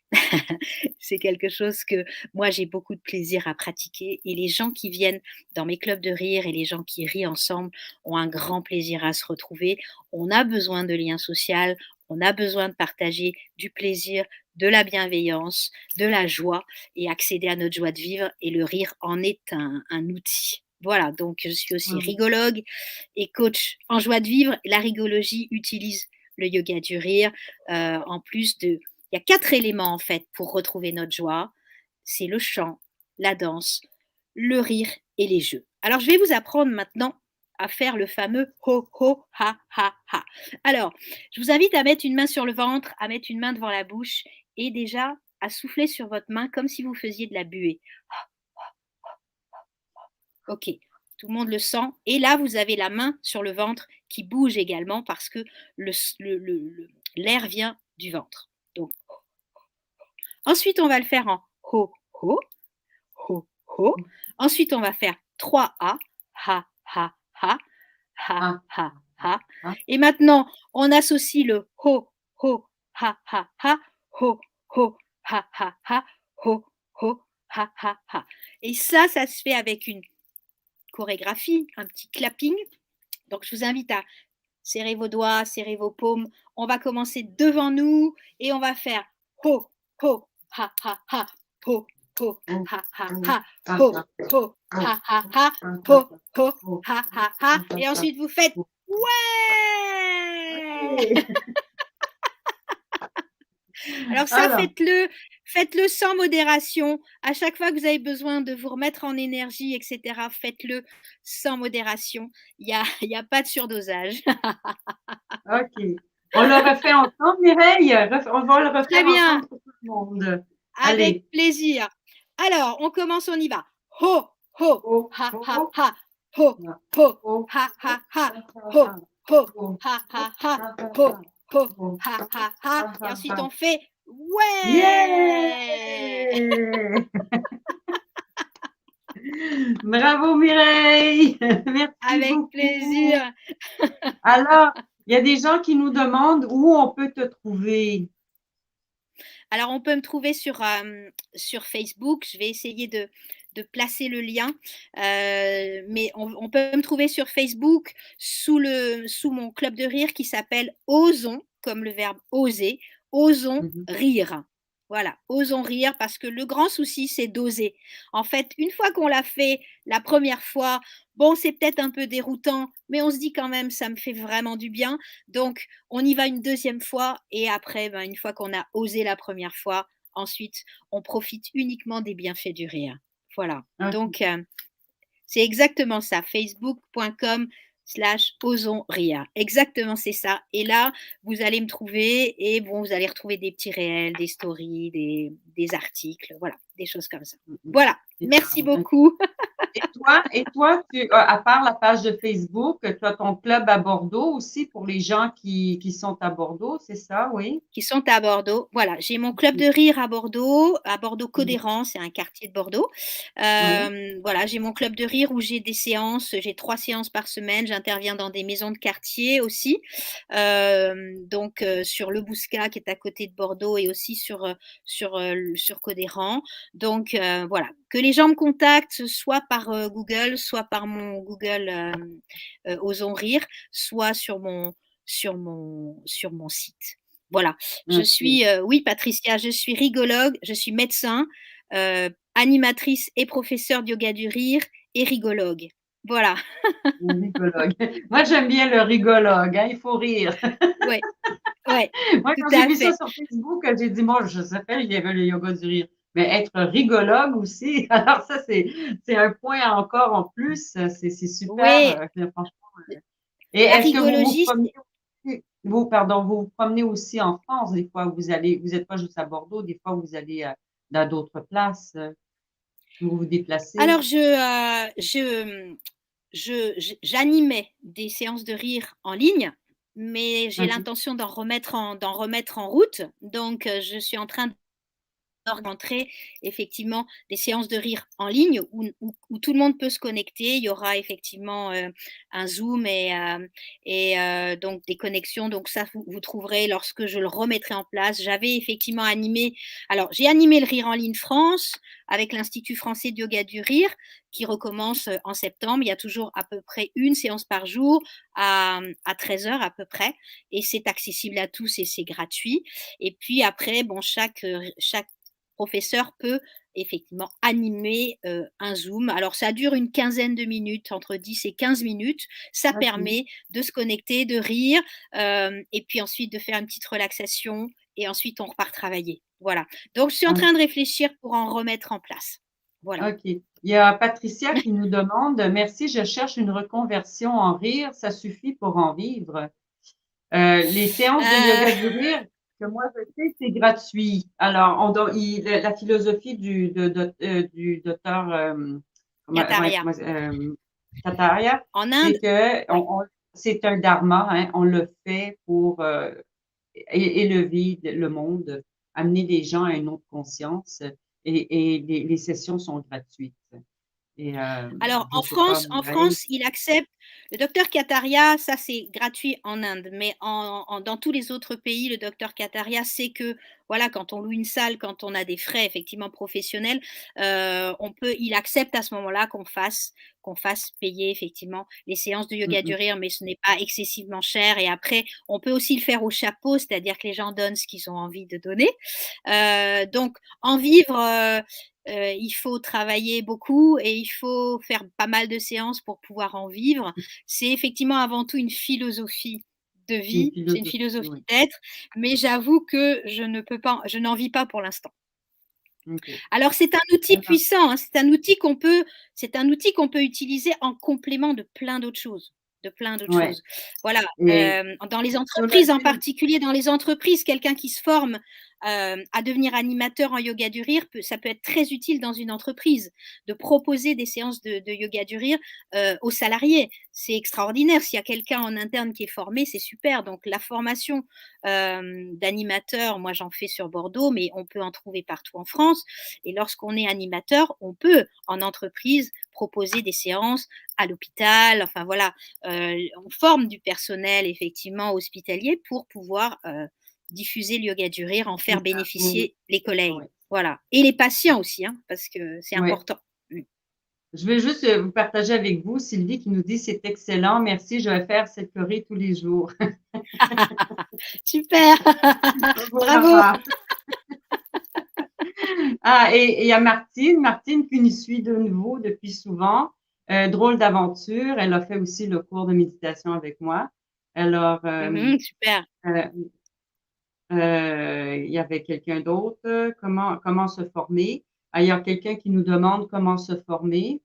[SPEAKER 2] C'est quelque chose que moi j'ai beaucoup de plaisir à pratiquer et les gens qui viennent dans mes clubs de rire et les gens qui rient ensemble ont un grand plaisir à se retrouver. On a besoin de liens sociaux, on a besoin de partager du plaisir, de la bienveillance, de la joie et accéder à notre joie de vivre et le rire en est un outil. Voilà, donc je suis aussi
[SPEAKER 1] Mmh.
[SPEAKER 2] rigologue et coach en joie de vivre. La rigologie utilise le yoga du rire en plus de il y a 4 éléments en fait pour retrouver notre joie. C'est le chant, la danse, le rire et les jeux. Alors je vais vous apprendre maintenant à faire le fameux ho ho ha ha ha. Alors, je vous invite à mettre une main sur le ventre, à mettre une main devant la bouche et déjà à souffler sur votre main comme si vous faisiez de la buée. OK. Tout le monde le sent. Et là, vous avez la main sur le ventre qui bouge également parce que l'air vient du ventre. Donc, ensuite, on va le faire en ho, ho, ho, ho. Ensuite, on va faire 3 A. Ha, ha, ha, ha,
[SPEAKER 1] Ah,
[SPEAKER 2] ha, ha.
[SPEAKER 1] ah,
[SPEAKER 2] Et maintenant, on associe le ho, ho, ha, ha, ha, ho, ho, ha, ha, ha, ho, ho, ha, ha, ha. Et ça se fait avec une chorégraphie, un petit clapping. Donc, je vous invite à serrer vos doigts, serrer vos paumes. On va commencer devant nous et on va faire ho, ho, ha, ha, ha, ho, ho,
[SPEAKER 1] oh,
[SPEAKER 2] ha, ha,
[SPEAKER 1] oh,
[SPEAKER 2] ha,
[SPEAKER 1] ah,
[SPEAKER 2] ho,
[SPEAKER 1] ah,
[SPEAKER 2] ho,
[SPEAKER 1] oh,
[SPEAKER 2] ha, ha, ha,
[SPEAKER 1] ah, ah,
[SPEAKER 2] ho, ho,
[SPEAKER 1] oh,
[SPEAKER 2] ha,
[SPEAKER 1] oh,
[SPEAKER 2] ha, ha.
[SPEAKER 1] ah,
[SPEAKER 2] Et
[SPEAKER 1] ah,
[SPEAKER 2] ensuite, vous faites
[SPEAKER 1] oh.
[SPEAKER 2] ouais.
[SPEAKER 1] Ok.
[SPEAKER 2] Alors ça,
[SPEAKER 1] Alors,
[SPEAKER 2] faites-le sans modération. À chaque fois que vous avez besoin de vous remettre en énergie, etc., faites-le sans modération. Il y a pas de surdosage.
[SPEAKER 1] ok. On le refait ensemble, Mireille. On va le
[SPEAKER 2] Très
[SPEAKER 1] refaire
[SPEAKER 2] bien.
[SPEAKER 1] ensemble pour tout le monde.
[SPEAKER 2] Avec
[SPEAKER 1] Allez.
[SPEAKER 2] plaisir. Alors, on commence, on y va. Ho, ho,
[SPEAKER 1] Oh,
[SPEAKER 2] ha,
[SPEAKER 1] oh,
[SPEAKER 2] ha,
[SPEAKER 1] oh,
[SPEAKER 2] ha. Ho,
[SPEAKER 1] ah,
[SPEAKER 2] ho,
[SPEAKER 1] oh,
[SPEAKER 2] ha,
[SPEAKER 1] oh,
[SPEAKER 2] ha, ha.
[SPEAKER 1] ah, ah,
[SPEAKER 2] Ho,
[SPEAKER 1] ah,
[SPEAKER 2] ho,
[SPEAKER 1] oh,
[SPEAKER 2] ha,
[SPEAKER 1] oh,
[SPEAKER 2] ha, ha.
[SPEAKER 1] ah, ah,
[SPEAKER 2] Ho,
[SPEAKER 1] ah,
[SPEAKER 2] ho,
[SPEAKER 1] oh,
[SPEAKER 2] ha,
[SPEAKER 1] oh,
[SPEAKER 2] ha, ha.
[SPEAKER 1] ah,
[SPEAKER 2] Et
[SPEAKER 1] ah,
[SPEAKER 2] ensuite,
[SPEAKER 1] ah.
[SPEAKER 2] on fait ouais.
[SPEAKER 1] Yeah! Bravo Mireille! Merci
[SPEAKER 2] Avec
[SPEAKER 1] beaucoup.
[SPEAKER 2] plaisir.
[SPEAKER 1] Alors, il y a des gens qui nous demandent où on peut te trouver.
[SPEAKER 2] Alors, on peut me trouver sur Facebook. Je vais essayer de placer le lien. Mais on peut me trouver sur Facebook sous mon club de rire qui s'appelle Osons, comme le verbe oser, Osons
[SPEAKER 1] Mhm.
[SPEAKER 2] rire. Voilà, osons rire parce que le grand souci, c'est d'oser. En fait, une fois qu'on l'a fait la première fois, bon, c'est peut-être un peu déroutant, mais on se dit quand même, ça me fait vraiment du bien. Donc, on y va une deuxième fois et après, ben, une fois qu'on a osé la première fois, ensuite, on profite uniquement des bienfaits du rire. Voilà.
[SPEAKER 1] Ok.
[SPEAKER 2] Donc, c'est exactement ça. Facebook.com/osons rire. Exactement, c'est ça. Et là, vous allez me trouver et bon, vous allez retrouver des petits réels, des stories, des articles, voilà, des choses comme ça.
[SPEAKER 1] Mhm.
[SPEAKER 2] Voilà.
[SPEAKER 1] C'est ça.
[SPEAKER 2] Merci beaucoup.
[SPEAKER 1] À part la page de Facebook, tu as ton club à Bordeaux aussi pour les gens qui sont à Bordeaux, c'est ça, oui?
[SPEAKER 2] Qui sont à Bordeaux. Voilà, j'ai mon club de rire à Bordeaux Codéran, c'est un quartier de Bordeaux.
[SPEAKER 1] Oui.
[SPEAKER 2] Voilà, j'ai mon club de rire où j'ai des séances, j'ai 3 séances par semaine. J'interviens dans des maisons de quartier aussi. Donc sur le Bouscat qui est à côté de Bordeaux et aussi sur Codéran. Donc voilà, que les gens me contactent soit par Google, soit par mon Google Osons Rire, soit sur mon site. Voilà.
[SPEAKER 1] Ok.
[SPEAKER 2] Oui, Patricia, je suis rigologue, je suis médecin, animatrice et professeure de yoga du rire et rigologue. Voilà.
[SPEAKER 1] Le rigologue. Moi, j'aime bien le rigologue, hein, il faut rire.
[SPEAKER 2] Ouais, ouais,
[SPEAKER 1] Moi,
[SPEAKER 2] tout
[SPEAKER 1] quand j'ai
[SPEAKER 2] à
[SPEAKER 1] vu ça
[SPEAKER 2] fait.
[SPEAKER 1] sur Facebook, j'ai dit, moi, je savais, il y avait le yoga du rire. Mais être rigologue aussi, alors ça, c'est un point encore en plus. C'est
[SPEAKER 2] Oui,
[SPEAKER 1] super, franchement. Et
[SPEAKER 2] la
[SPEAKER 1] est-ce que vous vous
[SPEAKER 2] rigologie,
[SPEAKER 1] promenez aussi, pardon, vous vous promenez aussi en France, des fois, vous n'êtes pas juste à Bordeaux, des fois, vous allez dans d'autres places, vous vous déplacez.
[SPEAKER 2] alors j'animais des séances de rire en ligne, mais j'ai
[SPEAKER 1] OK.
[SPEAKER 2] l'intention d'en remettre en route. Donc, je suis en train rentrer effectivement des séances de rire en ligne où tout le monde peut se connecter. Il y aura effectivement un Zoom et donc des connexions. Donc ça, vous trouverez lorsque je le remettrai en place. J'avais effectivement animé, alors j'ai animé le Rire en ligne France avec l'Institut français de yoga du rire qui recommence en septembre. Il y a toujours à peu près une séance par jour à 13 heures à peu près et c'est accessible à tous et c'est gratuit. Et puis après, bon, chaque professeur peut effectivement animer un Zoom. Alors ça dure une quinzaine de minutes, entre 10 et 15 minutes. Ça
[SPEAKER 1] OK.
[SPEAKER 2] permet de se connecter, de rire, et puis ensuite de faire une petite relaxation, et ensuite on repart travailler. Voilà. Donc je suis en
[SPEAKER 1] OK.
[SPEAKER 2] train de réfléchir pour en remettre en place. Voilà.
[SPEAKER 1] OK. Il y a Patricia qui nous demande, merci, je cherche une reconversion en rire, ça suffit pour en vivre. Les séances de
[SPEAKER 2] Euh,
[SPEAKER 1] yoga du rire, que moi je sais, c'est gratuit. Alors, la philosophie du docteur
[SPEAKER 2] Kataria.
[SPEAKER 1] Kataria,
[SPEAKER 2] En
[SPEAKER 1] c'est
[SPEAKER 2] Inde,
[SPEAKER 1] que
[SPEAKER 2] oui.
[SPEAKER 1] c'est un dharma, hein, on le fait pour élever le monde, amener les gens à une autre conscience et les sessions sont gratuites. Et
[SPEAKER 2] Alors,
[SPEAKER 1] je sais pas,
[SPEAKER 2] En
[SPEAKER 1] Mireille.
[SPEAKER 2] France, il accepte le docteur Kataria, ça c'est gratuit en Inde, mais dans tous les autres pays, le docteur Kataria, c'est que voilà, quand on loue une salle, quand on a des frais effectivement professionnels, il accepte à ce moment-là qu'on fasse payer effectivement les séances de
[SPEAKER 1] Mm,
[SPEAKER 2] yoga du
[SPEAKER 1] mm.
[SPEAKER 2] rire, mais ce n'est pas excessivement cher. Et après, on peut aussi le faire au chapeau, c'est-à-dire que les gens donnent ce qu'ils ont envie de donner. Donc, en vivre. Il faut travailler beaucoup et il faut faire pas mal de séances pour pouvoir en vivre. C'est effectivement avant tout une philosophie de
[SPEAKER 1] Une
[SPEAKER 2] vie, c'est une
[SPEAKER 1] philosophie,
[SPEAKER 2] philosophie
[SPEAKER 1] oui.
[SPEAKER 2] d'être, mais j'avoue que je n'en vis pas pour l'instant.
[SPEAKER 1] OK.
[SPEAKER 2] Alors c'est un outil
[SPEAKER 1] Alors,
[SPEAKER 2] puissant, hein, c'est un outil qu'on peut utiliser en complément de plein d'autres choses, de plein d'autres
[SPEAKER 1] ouais.
[SPEAKER 2] choses. Voilà,
[SPEAKER 1] Et
[SPEAKER 2] dans les
[SPEAKER 1] sur le
[SPEAKER 2] entreprises en
[SPEAKER 1] film,
[SPEAKER 2] particulier, dans les entreprises, quelqu'un qui se forme à devenir animateur en yoga du rire, ça peut être très utile dans une entreprise de proposer des séances de yoga du rire aux salariés. C'est extraordinaire. S'il y a quelqu'un en interne qui est formé, c'est super. Donc la formation d'animateur, moi j'en fais sur Bordeaux, mais on peut en trouver partout en France. Et lorsqu'on est animateur, on peut en entreprise proposer des séances à l'hôpital. Enfin voilà, on forme du personnel effectivement hospitalier pour pouvoir diffuser le yoga du rire, en
[SPEAKER 1] c'est
[SPEAKER 2] faire
[SPEAKER 1] ça. Oui, oui.
[SPEAKER 2] bénéficier les collègues.
[SPEAKER 1] Ouais.
[SPEAKER 2] Voilà. Et les patients aussi, hein, parce que c'est
[SPEAKER 1] Ouais.
[SPEAKER 2] important. Mm.
[SPEAKER 1] Je vais juste vous partager avec vous, Sylvie qui nous dit c'est excellent, merci, je vais faire cette choré tous les jours.
[SPEAKER 2] Super. Bravo.
[SPEAKER 1] Voilà. Ah, et il y a Martine qui nous suit de nouveau depuis souvent. Drôle d'aventure. Elle a fait aussi le cours de méditation avec moi. Alors,
[SPEAKER 2] Super.
[SPEAKER 1] euh, il y avait quelqu'un d'autre. Comment se former? Ah, il y a quelqu'un qui nous demande comment se former.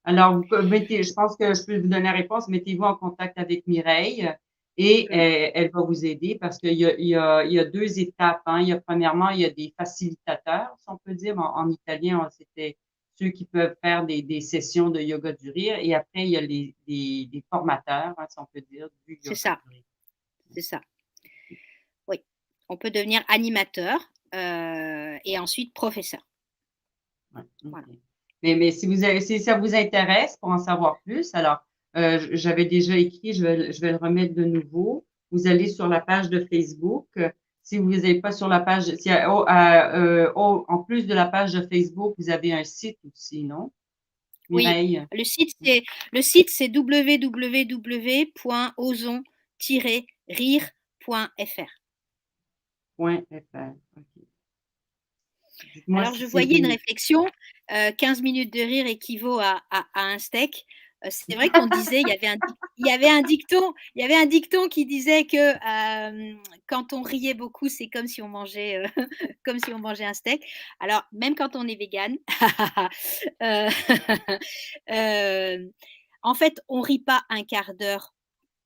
[SPEAKER 1] Alors, je pense que je peux vous donner la réponse. Mettez-vous en contact avec Mireille et
[SPEAKER 2] Mm.
[SPEAKER 1] elle va vous aider parce qu'il y a deux étapes. Hein. Premièrement, il y a des facilitateurs, si on peut dire. En italien, c'était ceux qui peuvent faire des sessions de yoga du rire. Et après, il y a des formateurs, hein, si on peut dire, du
[SPEAKER 2] C'est
[SPEAKER 1] yoga
[SPEAKER 2] ça.
[SPEAKER 1] du rire.
[SPEAKER 2] C'est ça. Oui. On peut devenir animateur et ensuite professeur.
[SPEAKER 1] Ouais,
[SPEAKER 2] Voilà.
[SPEAKER 1] ok. Mais si ça vous intéresse pour en savoir plus, alors j'avais déjà écrit, je vais le remettre de nouveau. Vous allez sur la page de Facebook. Si vous n'êtes pas sur la page, en plus de la page de Facebook, vous avez un site aussi, non?
[SPEAKER 2] Oui,
[SPEAKER 1] Mireille.
[SPEAKER 2] le site c'est www.osons-rire.fr.
[SPEAKER 1] .fr. Ok. Dites-moi
[SPEAKER 2] Alors
[SPEAKER 1] si
[SPEAKER 2] je
[SPEAKER 1] c'est
[SPEAKER 2] voyais une
[SPEAKER 1] bien.
[SPEAKER 2] réflexion, 15 minutes de rire équivaut à un steak. C'est vrai qu'on disait, il y avait un dicton qui disait que quand on riait beaucoup, c'est comme si on mangeait, comme si on mangeait un steak. Alors même quand on est végane, euh, en fait, on rit pas un quart d'heure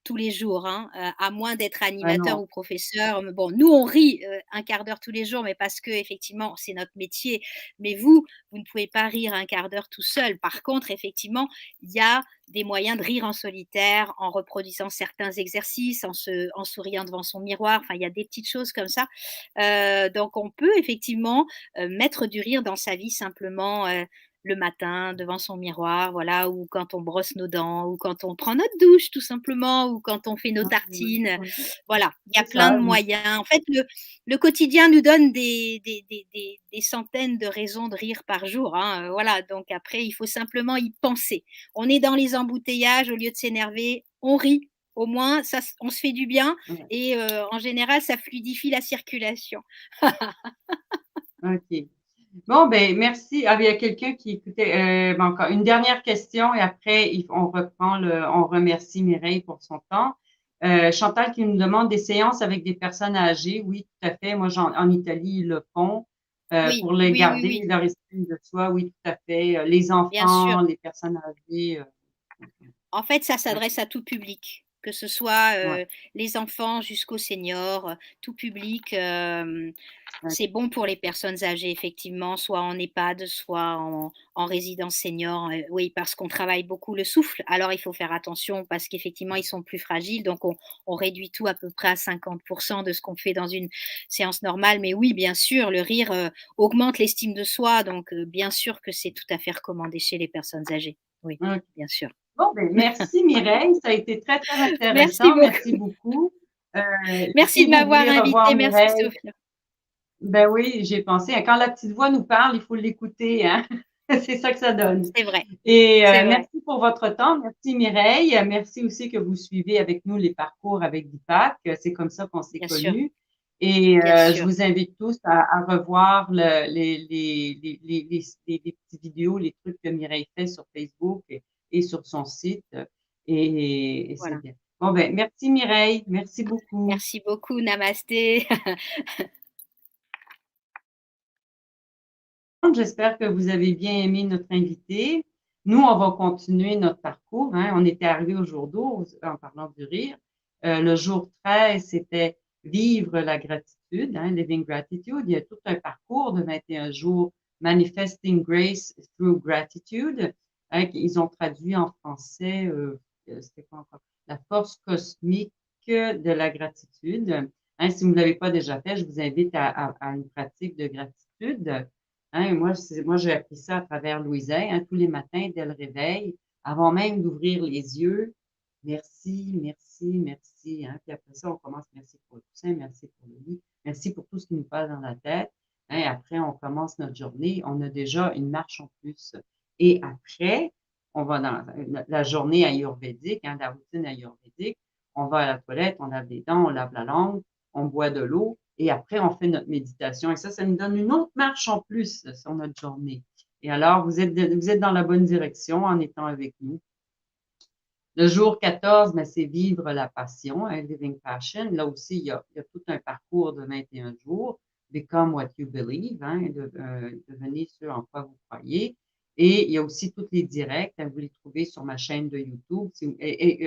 [SPEAKER 2] tous les jours, hein, à moins d'être
[SPEAKER 1] Ah
[SPEAKER 2] animateur
[SPEAKER 1] non.
[SPEAKER 2] ou professeur. Mais bon, nous, on rit un quart d'heure tous les jours, mais parce que effectivement, c'est notre métier. Mais vous ne pouvez pas rire un quart d'heure tout seul. Par contre, effectivement, il y a des moyens de rire en solitaire, en reproduisant certains exercices, en souriant devant son miroir. Enfin, il y a des petites choses comme ça. Donc, on peut effectivement mettre du rire dans sa vie simplement le matin devant son miroir, voilà, ou quand on brosse nos dents, ou quand on prend notre douche tout simplement, ou quand on fait nos
[SPEAKER 1] Ah, oui,
[SPEAKER 2] tartines.
[SPEAKER 1] oui.
[SPEAKER 2] Voilà, il y a
[SPEAKER 1] C'est
[SPEAKER 2] plein
[SPEAKER 1] ça.
[SPEAKER 2] de moyens. En fait, le quotidien nous donne des centaines de raisons de rire par jour, hein, voilà, donc après, il faut simplement y penser. On est dans les embouteillages, au lieu de s'énerver, on rit. Au moins, ça, on se fait du bien
[SPEAKER 1] Ouais.
[SPEAKER 2] et en général, ça fluidifie la circulation.
[SPEAKER 1] OK. Bon, ben merci. Ah, il y a quelqu'un qui écoutait. Ben, encore une dernière question et après, on reprend on remercie Mireille pour son temps. Chantal qui nous demande des séances avec des personnes âgées. Oui, tout à fait. Moi, en Italie, ils le font
[SPEAKER 2] Oui,
[SPEAKER 1] pour les
[SPEAKER 2] oui, oui,
[SPEAKER 1] garder,
[SPEAKER 2] oui,
[SPEAKER 1] leur estime de soi. Oui, tout à fait. Les
[SPEAKER 2] bien sûr.
[SPEAKER 1] enfants, les personnes âgées.
[SPEAKER 2] En fait, ça s'adresse à tout public. que ce soit
[SPEAKER 1] Ouais.
[SPEAKER 2] les enfants jusqu'aux seniors, tout public.
[SPEAKER 1] Ouais.
[SPEAKER 2] C'est bon pour les personnes âgées, effectivement, soit en EHPAD, soit en résidence senior. Oui, parce qu'on travaille beaucoup le souffle. Alors, il faut faire attention parce qu'effectivement, ils sont plus fragiles. Donc, on réduit tout à peu près à 50% de ce qu'on fait dans une séance normale. Mais oui, bien sûr, le rire augmente l'estime de soi. Donc, bien sûr que c'est tout à fait recommandé chez les personnes âgées. Oui,
[SPEAKER 1] OK.
[SPEAKER 2] bien sûr.
[SPEAKER 1] Bon, ben, merci Mireille, ça a été très, très
[SPEAKER 2] Merci
[SPEAKER 1] intéressant. Merci
[SPEAKER 2] beaucoup.
[SPEAKER 1] beaucoup.
[SPEAKER 2] Merci
[SPEAKER 1] Si
[SPEAKER 2] de
[SPEAKER 1] vous
[SPEAKER 2] m'avoir
[SPEAKER 1] voulez revoir
[SPEAKER 2] invitée. Merci,
[SPEAKER 1] Mireille,
[SPEAKER 2] Sophia.
[SPEAKER 1] ben oui, j'ai pensé, hein, quand la petite voix nous parle, il faut l'écouter, hein. C'est ça que ça donne.
[SPEAKER 2] C'est vrai.
[SPEAKER 1] Et
[SPEAKER 2] C'est vrai.
[SPEAKER 1] merci pour votre temps. Merci Mireille. Merci aussi que vous suivez avec nous les parcours avec Deepak. C'est comme ça qu'on s'est
[SPEAKER 2] Bien sûr.
[SPEAKER 1] connus. Et
[SPEAKER 2] Bien
[SPEAKER 1] je
[SPEAKER 2] sûr.
[SPEAKER 1] vous invite tous à revoir les petites vidéos, les trucs que Mireille fait sur Facebook et sur son site. Et c'est
[SPEAKER 2] Voilà.
[SPEAKER 1] bien. Bon, ben, merci Mireille. Merci beaucoup.
[SPEAKER 2] Merci beaucoup. Namasté.
[SPEAKER 1] J'espère que vous avez bien aimé notre invité. Nous, on va continuer notre parcours, hein. On était arrivé au jour 12 en parlant du rire. Le jour 13, c'était vivre la gratitude, hein, living gratitude. Il y a tout un parcours de 21 jours, manifesting grace through gratitude, hein, qu'ils ont traduit en français, c'était quoi encore? La force cosmique de la gratitude. Hein, si vous ne l'avez pas déjà fait, je vous invite à une pratique de gratitude. Hein, moi, j'ai appris ça à travers Louisa, hein, tous les matins dès le réveil, avant même d'ouvrir les yeux. Merci, merci, merci. Hein. Puis après ça, on commence merci pour le coussin, merci pour le lit, merci pour tout ce qui nous passe dans la tête. Hein. Après, on commence notre journée. On a déjà une marche en plus. Et après, on va dans la journée ayurvédique, hein, la routine ayurvédique. On va à la toilette, on lave les dents, on lave la langue, on boit de l'eau et après, on fait notre méditation. Et ça nous donne une autre marche en plus sur notre journée. Et alors, vous êtes dans la bonne direction en étant avec nous. Le jour 14, ben, c'est vivre la passion, hein, Living Passion. Là aussi, il y a tout un parcours de 21 jours. Become what you believe, hein, devenez ce en quoi vous croyez. Et il y a aussi tous les directs, hein, vous les trouvez sur ma chaîne de YouTube.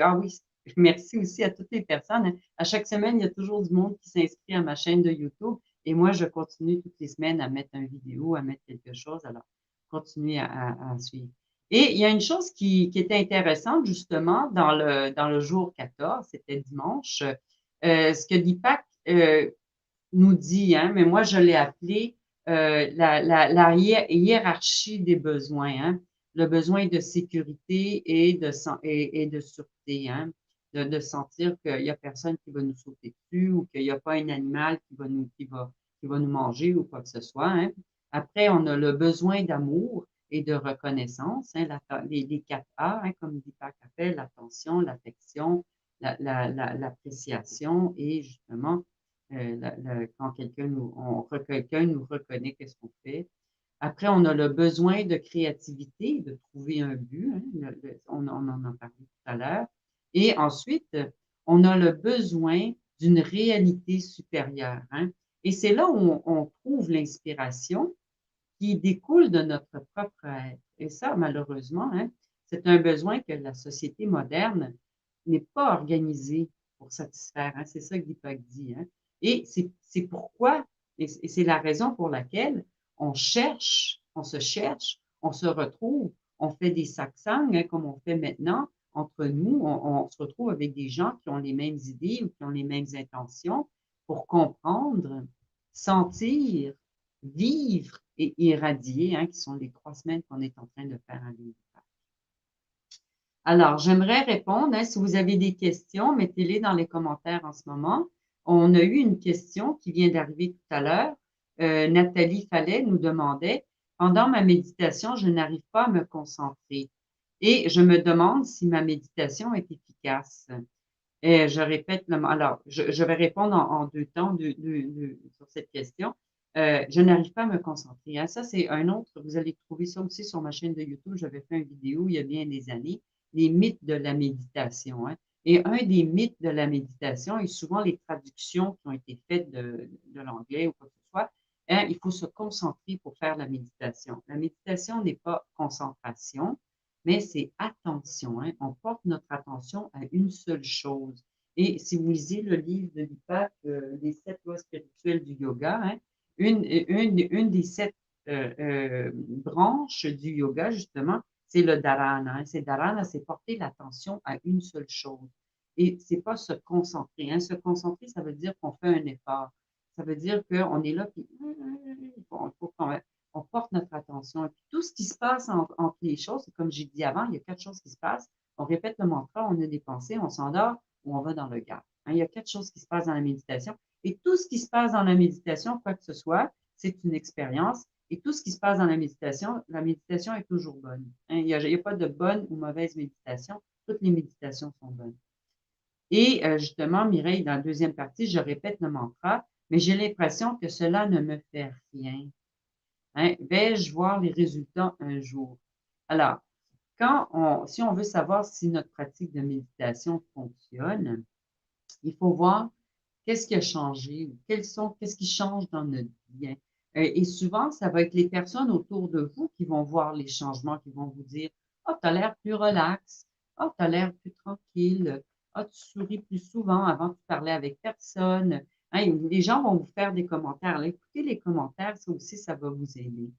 [SPEAKER 1] Ah oui, merci aussi à toutes les personnes. Hein. À chaque semaine, il y a toujours du monde qui s'inscrit à ma chaîne de YouTube. Et moi, je continue toutes les semaines à mettre une vidéo, à mettre quelque chose. Alors, continuez à suivre. Et il y a une chose qui était intéressante justement dans le jour 14, c'était dimanche, ce que Deepak nous dit, hein, mais moi je l'ai appelé la hiérarchie des besoins, hein, le besoin de sécurité et de sûreté, hein, de sentir qu'il n'y a personne qui va nous sauter dessus ou qu'il n'y a pas un animal qui va nous manger ou quoi que ce soit. Hein. Après, on a le besoin d'amour et de reconnaissance, hein, les 4 A, hein, comme Deepak appelle, l'attention, l'affection, l'appréciation et justement quand quelqu'un nous reconnaît qu'est-ce qu'on fait. Après, on a le besoin de créativité, de trouver un but, hein, on en a parlé tout à l'heure. Et ensuite, on a le besoin d'une réalité supérieure. Hein. Et c'est là où on trouve l'inspiration qui découle de notre propre être. Et ça, malheureusement, hein, c'est un besoin que la société moderne n'est pas organisée pour satisfaire. Hein. C'est ça que Deepak dit. Hein. Et c'est pourquoi, et c'est la raison pour laquelle on cherche, on se retrouve, on fait des satsangs, hein, comme on fait maintenant entre nous. On se retrouve avec des gens qui ont les mêmes idées ou qui ont les mêmes intentions pour comprendre, sentir, vivre et irradier, hein, qui sont les 3 semaines qu'on est en train de faire à l'univers. Alors, j'aimerais répondre, hein, si vous avez des questions, mettez-les dans les commentaires en ce moment. On a eu une question qui vient d'arriver tout à l'heure. Nathalie Fallet nous demandait, pendant ma méditation, je n'arrive pas à me concentrer et je me demande si ma méditation est efficace. Et je répète, alors, je vais répondre en 2 temps sur cette question. Je n'arrive pas à me concentrer. Hein. Ça, c'est un autre, vous allez trouver ça aussi sur ma chaîne de YouTube. J'avais fait une vidéo il y a bien des années, les mythes de la méditation. Hein. Et un des mythes de la méditation, et souvent les traductions qui ont été faites de l'anglais ou quoi que ce soit, hein, il faut se concentrer pour faire la méditation. La méditation n'est pas concentration, mais c'est attention, hein, on porte notre attention à une seule chose. Et si vous lisez le livre de Deepak, les 7 lois spirituelles du yoga, hein, une des 7 branches du yoga, justement, c'est le dharana. Hein. C'est dharana, c'est porter l'attention à une seule chose. Et c'est pas se concentrer. Hein. Se concentrer, ça veut dire qu'on fait un effort. Ça veut dire qu'on est là, puis faut on porte notre attention. Et puis tout ce qui se passe entre les choses, c'est comme j'ai dit avant, il y a 4 choses qui se passent. On répète le mantra, on a des pensées, on s'endort ou on va dans le gap. Hein. Il y a 4 choses qui se passent dans la méditation. Et tout ce qui se passe dans la méditation, quoi que ce soit, c'est une expérience. Et tout ce qui se passe dans la méditation est toujours bonne. Hein. Il n'y a pas de bonne ou mauvaise méditation. Toutes les méditations sont bonnes. Et justement, Mireille, dans la deuxième partie, je répète le mantra, mais j'ai l'impression que cela ne me fait rien. Hein? Vais-je voir les résultats un jour? Alors, si on veut savoir si notre pratique de méditation fonctionne, il faut voir qu'est-ce qui a changé, qu'est-ce qui change dans notre vie. Hein? Et souvent, ça va être les personnes autour de vous qui vont voir les changements, qui vont vous dire, oh, tu as l'air plus relax, oh, tu as l'air plus tranquille, oh, tu souris plus souvent, avant tu parlais avec personne. Hein? Les gens vont vous faire des commentaires. Alors, écoutez les commentaires, ça aussi, ça va vous aider.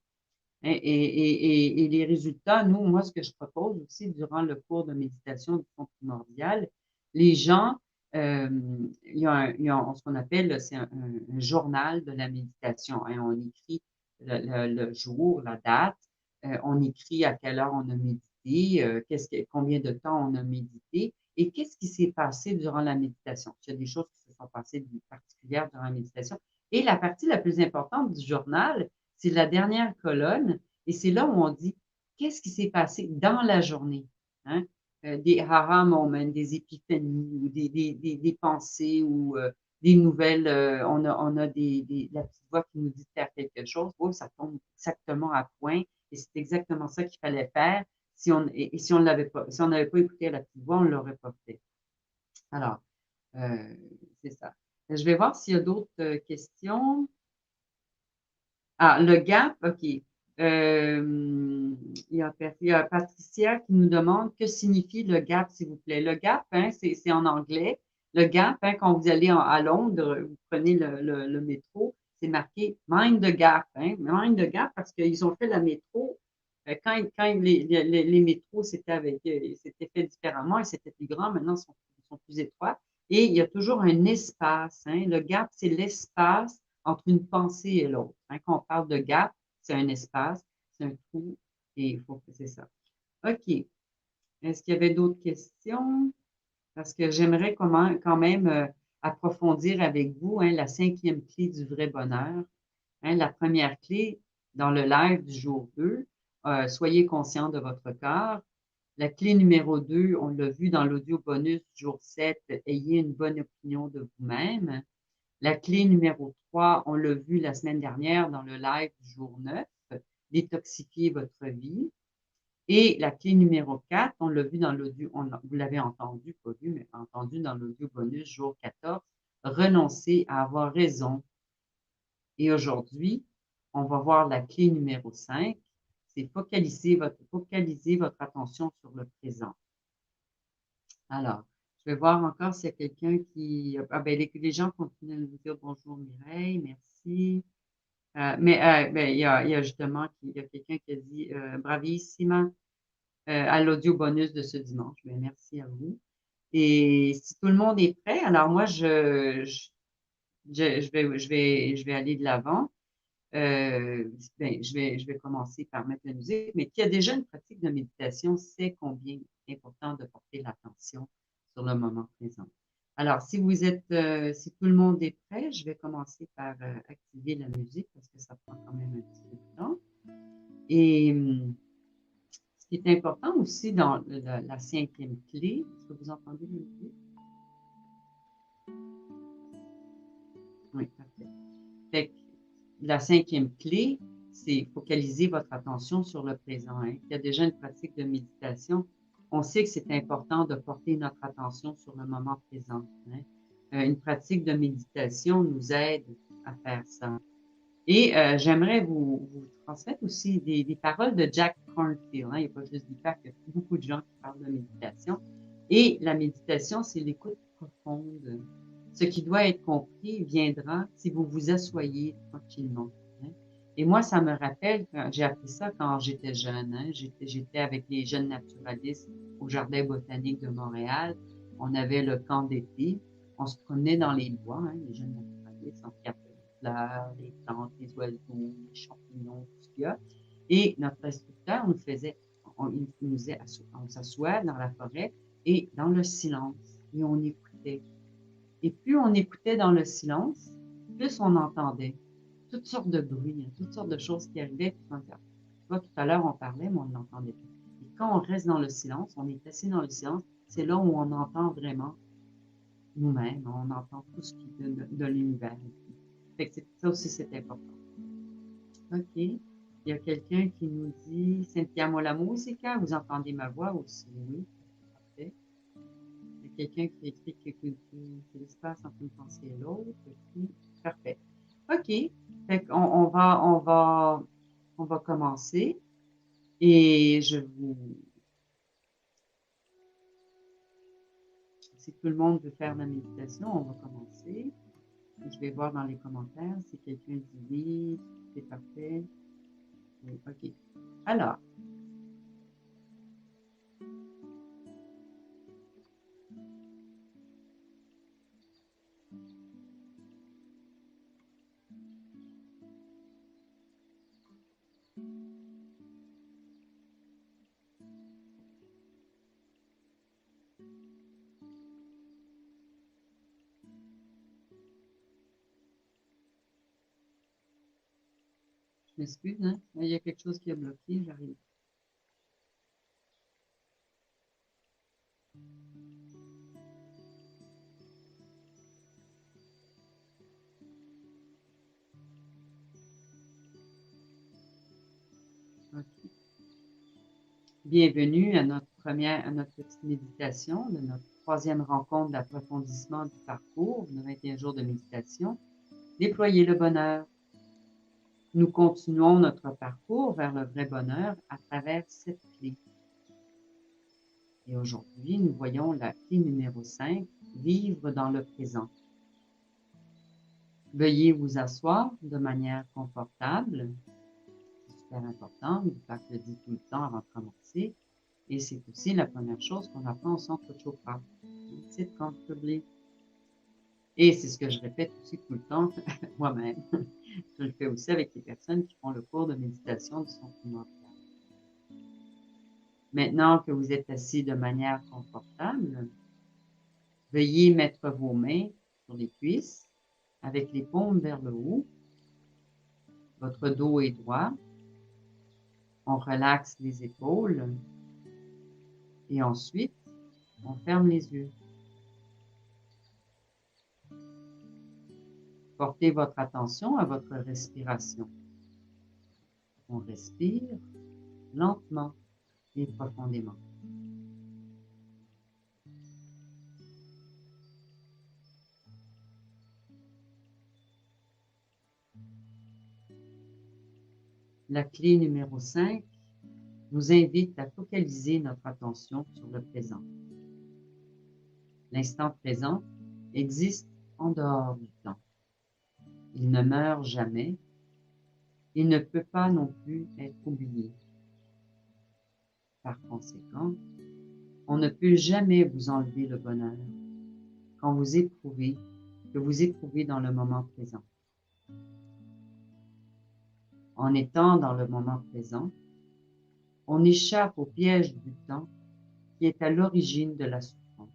[SPEAKER 1] Hein? Et les résultats, moi, ce que je propose aussi durant le cours de méditation du fond primordial, les gens, il y a ce qu'on appelle, c'est un journal de la méditation. Hein. On écrit le jour, la date, on écrit à quelle heure on a médité, combien de temps on a médité et qu'est-ce qui s'est passé durant la méditation. Il y a des choses qui se sont passées particulières durant la méditation. Et la partie la plus importante du journal, c'est la dernière colonne et c'est là où on dit qu'est-ce qui s'est passé dans la journée. Hein? Des aha moments, des épiphanies ou des pensées ou des nouvelles. On a la petite voix qui nous dit de faire quelque chose. Oh, ça tombe exactement à point et c'est exactement ça qu'il fallait faire. Si on n'avait pas écouté la petite voix, on ne l'aurait pas fait. Alors, c'est ça. Je vais voir s'il y a d'autres questions. Ah, le gap, OK. Il y a Patricia qui nous demande que signifie le gap, s'il vous plaît. Le gap, hein, c'est en anglais. Le gap, hein, quand vous allez à Londres, vous prenez le métro, c'est marqué Mind the Gap. Hein, Mind the Gap parce qu'ils ont fait la métro. Quand les métros, c'était fait différemment et c'était plus grand, maintenant ils sont plus étroits. Et il y a toujours un espace. Hein. Le gap, c'est l'espace entre une pensée et l'autre. Hein. Quand on parle de gap, c'est un espace, c'est un trou, et il faut que c'est ça. OK. Est-ce qu'il y avait d'autres questions? Parce que j'aimerais quand même approfondir avec vous hein, la 5e clé du vrai bonheur. Hein, la première clé, dans le live du jour 2, soyez conscient de votre corps. La clé numéro 2, on l'a vu dans l'audio bonus du jour 7, ayez une bonne opinion de vous-même. La clé numéro 3, on l'a vu la semaine dernière dans le live du jour 9, détoxifier votre vie. Et la clé numéro 4, on l'a vu dans l'audio, vous l'avez entendu, pas vu, mais entendu dans l'audio bonus jour 14, renoncer à avoir raison. Et aujourd'hui, on va voir la clé numéro 5, c'est focaliser votre attention sur le présent. Alors, je vais voir encore s'il y a quelqu'un qui... Ah ben, les gens continuent de nous dire bonjour Mireille, merci. Il y a justement il y a quelqu'un qui a dit bravissima à l'audio bonus de ce dimanche. Bien, merci à vous. Et si tout le monde est prêt, alors moi je vais aller de l'avant. Je vais commencer par mettre la musique, mais qui a déjà une pratique de méditation sait combien il est important de porter l'attention sur le moment présent. Alors, si tout le monde est prêt, je vais commencer par activer la musique parce que ça prend quand même un petit peu de temps. Et ce qui est important aussi dans la 5e clé, est-ce que vous entendez la musique? Oui, parfait. Fait que la 5e clé, c'est focaliser votre attention sur le présent. Hein. Il y a déjà une pratique de méditation. On sait que c'est important de porter notre attention sur le moment présent. Hein. Une pratique de méditation nous aide à faire ça. Et j'aimerais vous transmettre aussi des paroles de Jack Kornfield. Hein. Il n'y a pas juste d'hyper, il y a beaucoup de gens qui parlent de méditation. Et la méditation, c'est l'écoute profonde. Ce qui doit être compris viendra si vous vous asseyez tranquillement. Hein. Et moi, ça me rappelle, j'ai appris ça quand j'étais jeune. Hein. J'étais avec les jeunes naturalistes au Jardin botanique de Montréal. On avait le camp d'été. On se promenait dans les bois, hein, les jeunes naturalistes. On regardait les fleurs, les plantes, les oiseaux, les champignons, tout ce qu'il y a. Et notre instructeur nous faisait, il nous disait, on s'assoit dans la forêt et dans le silence. Et on écoutait. Et plus on écoutait dans le silence, plus on entendait toutes sortes de bruits, hein, toutes sortes de choses qui arrivaient. Puis on disait, tu vois, tout à l'heure, on parlait, mais on ne l'entendait pas. Et quand on reste dans le silence, on est assis dans le silence, c'est là où on entend vraiment nous-mêmes, on entend tout ce qui est de l'univers. Fait que ça aussi, c'est important. OK. Il y a quelqu'un qui nous dit, Sentiamo la musica, vous entendez ma voix aussi? Oui, parfait. Il y a quelqu'un qui écrit que l'espace entre une pensée et l'autre. OK, parfait. OK. Fait qu'on on va commencer et si tout le monde veut faire la méditation, on va commencer. Je vais voir dans les commentaires si quelqu'un dit oui, c'est parfait. Oui, OK. Alors, je m'excuse, hein? Il y a quelque chose qui a bloqué, j'arrive. OK. Bienvenue à notre petite méditation de notre troisième rencontre d'approfondissement du parcours de 21 jours de méditation. Déployer le bonheur. Nous continuons notre parcours vers le vrai bonheur à travers cette clé. Et aujourd'hui, nous voyons la clé numéro 5, vivre dans le présent. Veuillez vous asseoir de manière confortable. C'est super important, Deepak le dit tout le temps avant de commencer. Et c'est aussi la première chose qu'on apprend au centre Chopra. Sit comfortably. Et c'est ce que je répète aussi tout le temps moi-même. Je le fais aussi avec les personnes qui font le cours de méditation du son primordial. Maintenant que vous êtes assis de manière confortable, veuillez mettre vos mains sur les cuisses avec les paumes vers le haut. Votre dos est droit. On relaxe les épaules et ensuite, on ferme les yeux. Portez votre attention à votre respiration. On respire lentement et profondément. La clé numéro 5 nous invite à focaliser notre attention sur le présent. L'instant présent existe en dehors du temps. Il ne meurt jamais. Il ne peut pas non plus être oublié. Par conséquent, on ne peut jamais vous enlever le bonheur quand vous éprouvez, que vous éprouvez dans le moment présent. En étant dans le moment présent, on échappe au piège du temps qui est à l'origine de la souffrance.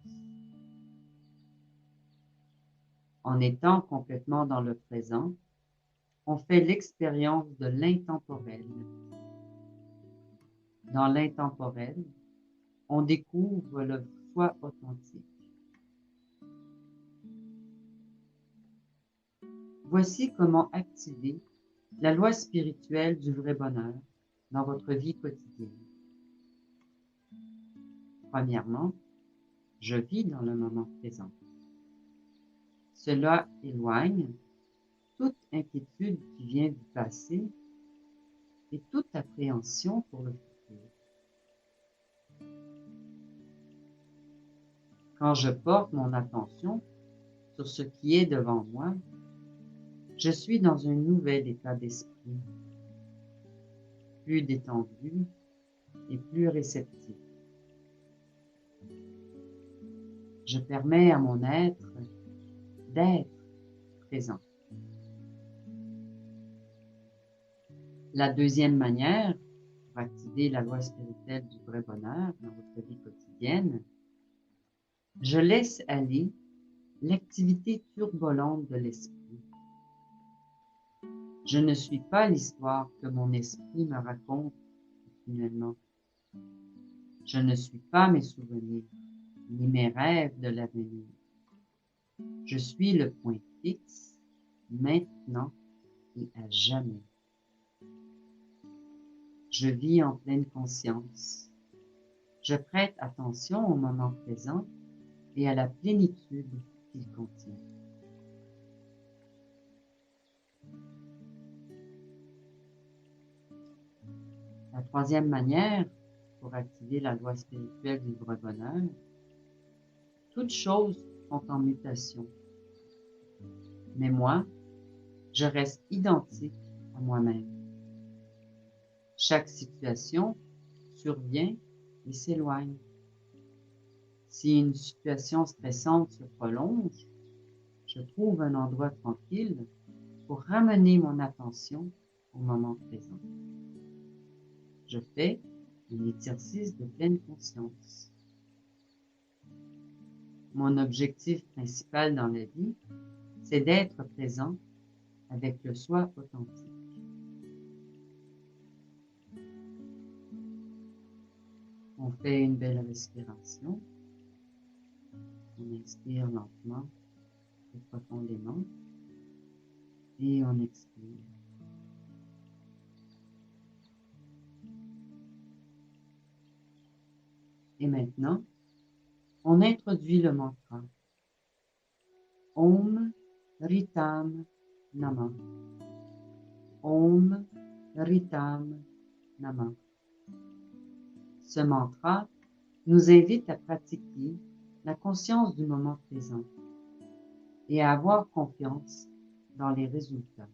[SPEAKER 1] En étant complètement dans le présent, on fait l'expérience de l'intemporel. Dans l'intemporel, on découvre le soi authentique. Voici comment activer la loi spirituelle du vrai bonheur dans votre vie quotidienne. Premièrement, je vis dans le moment présent. Cela éloigne toute inquiétude qui vient du passé et toute appréhension pour le futur. Quand je porte mon attention sur ce qui est devant moi, je suis dans un nouvel état d'esprit, plus détendu et plus réceptif. Je permets à mon être d'être présent. La deuxième manière pour activer la loi spirituelle du vrai bonheur dans votre vie quotidienne, je laisse aller l'activité turbolente de l'esprit. Je ne suis pas l'histoire que mon esprit me raconte continuellement. Je ne suis pas mes souvenirs, ni mes rêves de l'avenir. Je suis le point fixe, maintenant et à jamais. Je vis en pleine conscience. Je prête attention au moment présent et à la plénitude qu'il contient. La troisième manière pour activer la loi spirituelle du vrai bonheur, toutes choses sont en mutation. Mais moi, je reste identique à moi-même. Chaque situation survient et s'éloigne. Si une situation stressante se prolonge, je trouve un endroit tranquille pour ramener mon attention au moment présent. Je fais un exercice de pleine conscience. Mon objectif principal dans la vie, c'est d'être présent avec le soi authentique. On fait une belle respiration. On inspire lentement et profondément et on expire. Et maintenant, on introduit le mantra Om Ritam Namah. Om Ritam Namah. Ce mantra nous invite à pratiquer la conscience du moment présent et à avoir confiance dans les résultats.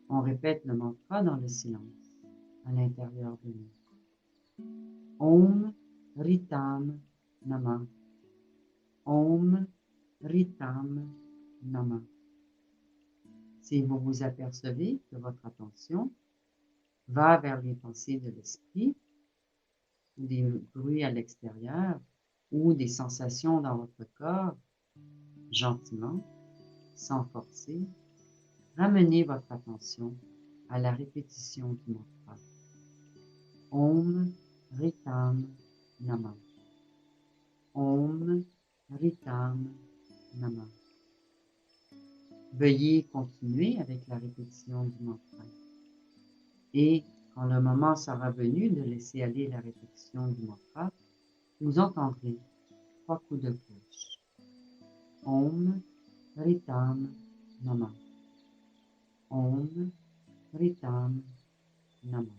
[SPEAKER 1] On répète le mantra dans le silence, à l'intérieur de nous. Om Ritam Namah. Om Ritam Namah. Si vous vous apercevez que votre attention va vers les pensées de l'esprit, ou des bruits à l'extérieur, ou des sensations dans votre corps, gentiment, sans forcer, ramenez votre attention à la répétition du mantra. Om Ritam Namah. Om Ritam Namah. Veuillez continuer avec la répétition du mantra. Et quand le moment sera venu de laisser aller la répétition du mantra, vous entendrez 3 coups de cloche. Om Ritam Namah. Om Ritam Namah.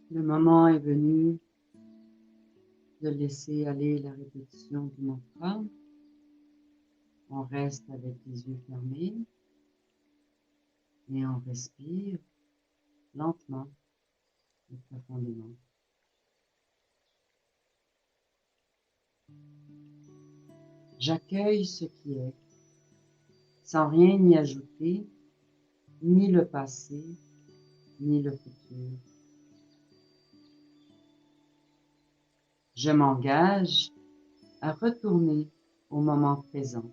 [SPEAKER 1] Le moment est venu de laisser aller la répétition du mantra. On reste avec les yeux fermés et on respire lentement et profondément. J'accueille ce qui est, sans rien y ajouter, ni le passé, ni le futur. Je m'engage à retourner au moment présent.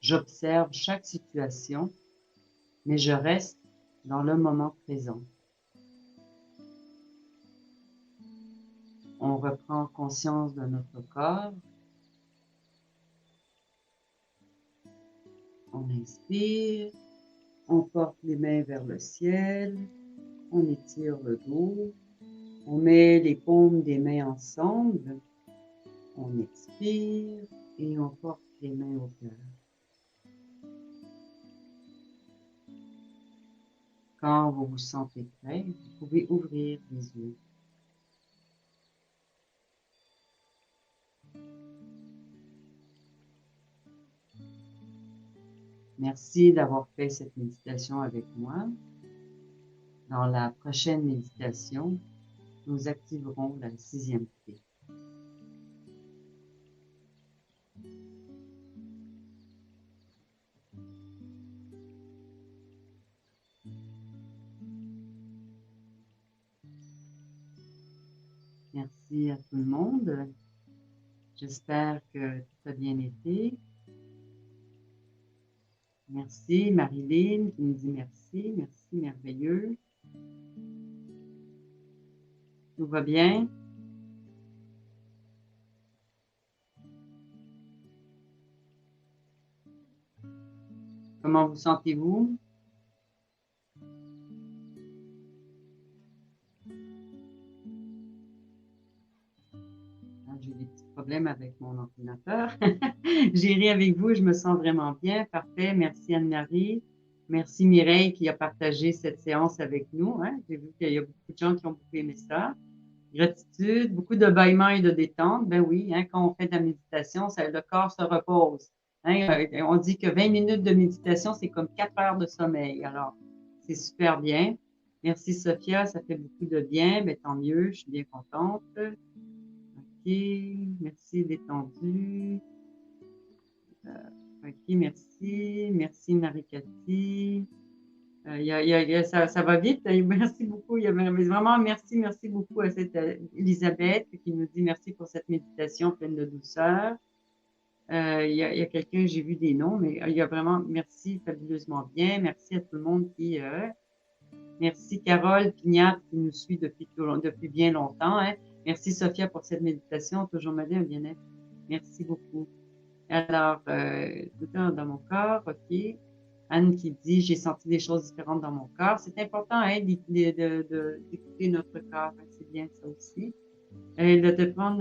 [SPEAKER 1] J'observe chaque situation, mais je reste dans le moment présent. On reprend conscience de notre corps. On inspire, on porte les mains vers le ciel, on étire le dos, on met les paumes des mains ensemble, on expire et on porte les mains au cœur. Quand vous vous sentez prêt, vous pouvez ouvrir les yeux. Merci d'avoir fait cette méditation avec moi. Dans la prochaine méditation, nous activerons la 6e clé. Merci à tout le monde. J'espère que tout a bien été. Merci Marilyn qui nous dit merci. Merci, merveilleux. Tout va bien? Comment vous sentez-vous? J'ai des petits problèmes avec mon ordinateur. J'irai avec vous, je me sens vraiment bien. Parfait. Merci Anne-Marie. Merci Mireille qui a partagé cette séance avec nous. Hein. J'ai vu qu'il y a beaucoup de gens qui ont beaucoup aimé ça. Gratitude, beaucoup de bâillements et de détente. Ben oui, hein, quand on fait de la méditation, le corps se repose. Hein. On dit que 20 minutes de méditation, c'est comme 4 heures de sommeil. Alors, c'est super bien. Merci Sophia, ça fait beaucoup de bien. Ben, tant mieux, je suis bien contente. OK, merci détendu. OK, merci. Merci Marie-Cathy. Ça va vite. Merci beaucoup. Vraiment, merci beaucoup à cette Elisabeth qui nous dit merci pour cette méditation pleine de douceur. Il y a quelqu'un, j'ai vu des noms, mais il y a vraiment merci fabuleusement bien. Merci à tout le monde merci Carole Pignat qui nous suit depuis bien longtemps. Hein. Merci Sophia pour cette méditation, toujours m'aider un bien-être. Merci beaucoup. Alors, tout dans mon corps, OK. Anne qui dit, j'ai senti des choses différentes dans mon corps. C'est important hein, d'écouter notre corps, hein, c'est bien ça aussi. Il est temps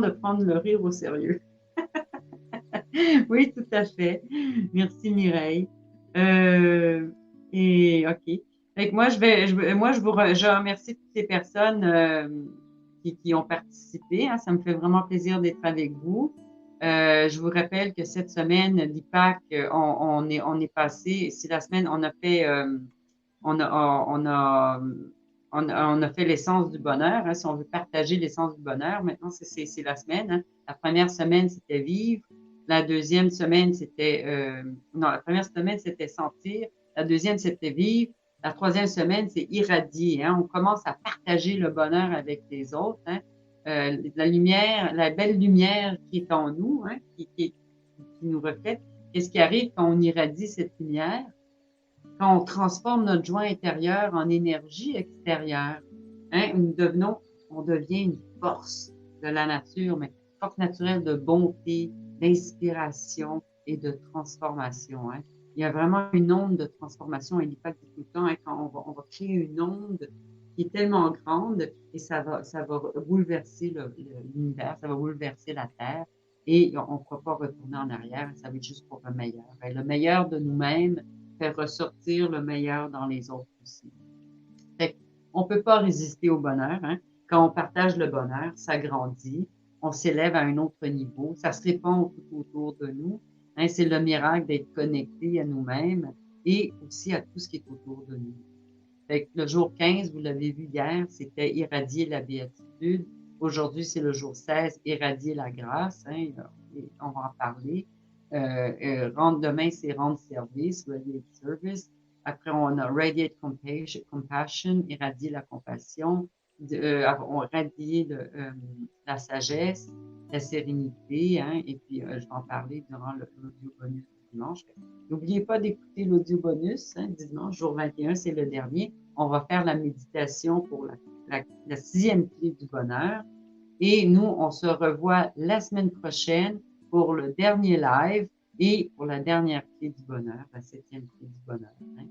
[SPEAKER 1] de prendre le rire au sérieux. Oui, tout à fait. Merci Mireille. Et OK. Fait que moi, je remercie toutes les personnes qui ont participé. Hein. Ça me fait vraiment plaisir d'être avec vous. Je vous rappelle que cette semaine, l'IPAC, on est passé, c'est la semaine, on a, on a fait l'essence du bonheur. Hein, si on veut partager l'essence du bonheur, maintenant, c'est la semaine. Hein. La première semaine, c'était vivre. La deuxième semaine, c'était... non, la première semaine, c'était sentir. La deuxième, c'était vivre. La troisième semaine, c'est irradier. Hein. On commence à partager le bonheur avec les autres. Hein. La lumière, la belle lumière qui est en nous, hein, qui nous reflète. Qu'est-ce qui arrive quand on irradie cette lumière? Quand on transforme notre joie intérieure en énergie extérieure, hein, on devient une force de la nature, mais une force naturelle de bonté, d'inspiration et de transformation. Hein. Il y a vraiment une onde de transformation, et l'impact dit tout le temps, hein, quand on va créer une onde qui est tellement grande et ça va bouleverser l'univers, ça va bouleverser la Terre et on ne pourra pas retourner en arrière, ça va être juste pour le meilleur. Et le meilleur de nous-mêmes fait ressortir le meilleur dans les autres aussi. Fait on ne peut pas résister au bonheur. Hein. Quand on partage le bonheur, ça grandit, on s'élève à un autre niveau, ça se répand tout autour de nous. Hein, c'est le miracle d'être connecté à nous-mêmes et aussi à tout ce qui est autour de nous. Fait que le jour 15, vous l'avez vu hier, c'était irradier la béatitude. Aujourd'hui, c'est le jour 16, irradier la grâce. Hein, on va en parler. Demain, c'est rendre service, radiate service. Après, on a radiate compassion, irradier la compassion. On radie la sagesse, la sérénité. Hein, et puis, je vais en parler durant l'audio bonus dimanche. N'oubliez pas d'écouter l'audio bonus, hein, dimanche, jour 21, c'est le dernier. On va faire la méditation pour la sixième clé du bonheur. Et nous, on se revoit la semaine prochaine pour le dernier live et pour la dernière clé du bonheur, la septième clé du bonheur. Hein.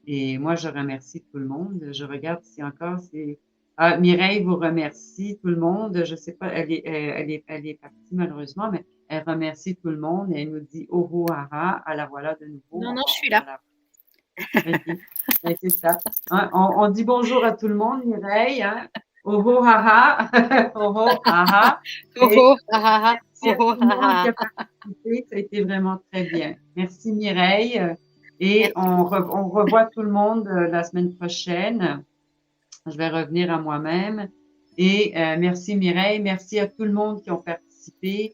[SPEAKER 1] Et moi, je remercie tout le monde. Je regarde si encore c'est... Ah, Mireille vous remercie tout le monde. Je sais pas, elle est partie malheureusement, mais elle remercie tout le monde et elle nous dit Ohohara, à la voilà de nouveau.
[SPEAKER 2] Non, je suis là.
[SPEAKER 1] Okay. C'est ça. Hein, on dit bonjour à tout le monde, Mireille. Hein? Ohohara. Ohohara. Merci à tout le monde qui a participé. Ça a été vraiment très bien. Merci Mireille. Et on revoit tout le monde la semaine prochaine. Je vais revenir à moi-même. Et merci Mireille, merci à tout le monde qui ont participé.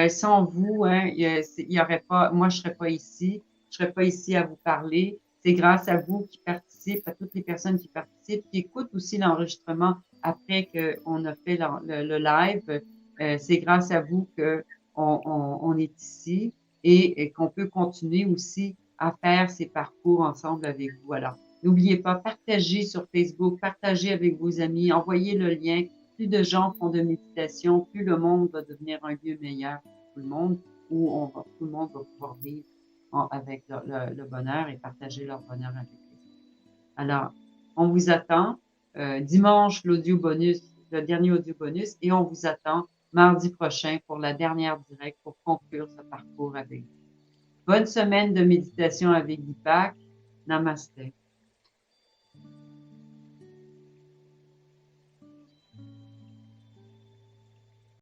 [SPEAKER 1] Sans vous, hein, il y aurait pas, moi je serais pas ici, à vous parler. C'est grâce à vous qui participent, à toutes les personnes qui participent, qui écoutent aussi l'enregistrement après qu'on a fait le live. C'est grâce à vous que on est ici et qu'on peut continuer aussi à faire ces parcours ensemble avec vous. Alors, n'oubliez pas, partagez sur Facebook, partagez avec vos amis, envoyez le lien. Plus de gens font de méditation, plus le monde va devenir un lieu meilleur pour tout le monde, où tout le monde va pouvoir vivre avec le bonheur et partager leur bonheur avec les autres. Alors, on vous attend dimanche, l'audio bonus, le dernier audio bonus, et on vous attend mardi prochain pour la dernière direct pour conclure ce parcours avec vous. Bonne semaine de méditation avec Deepak. Namaste.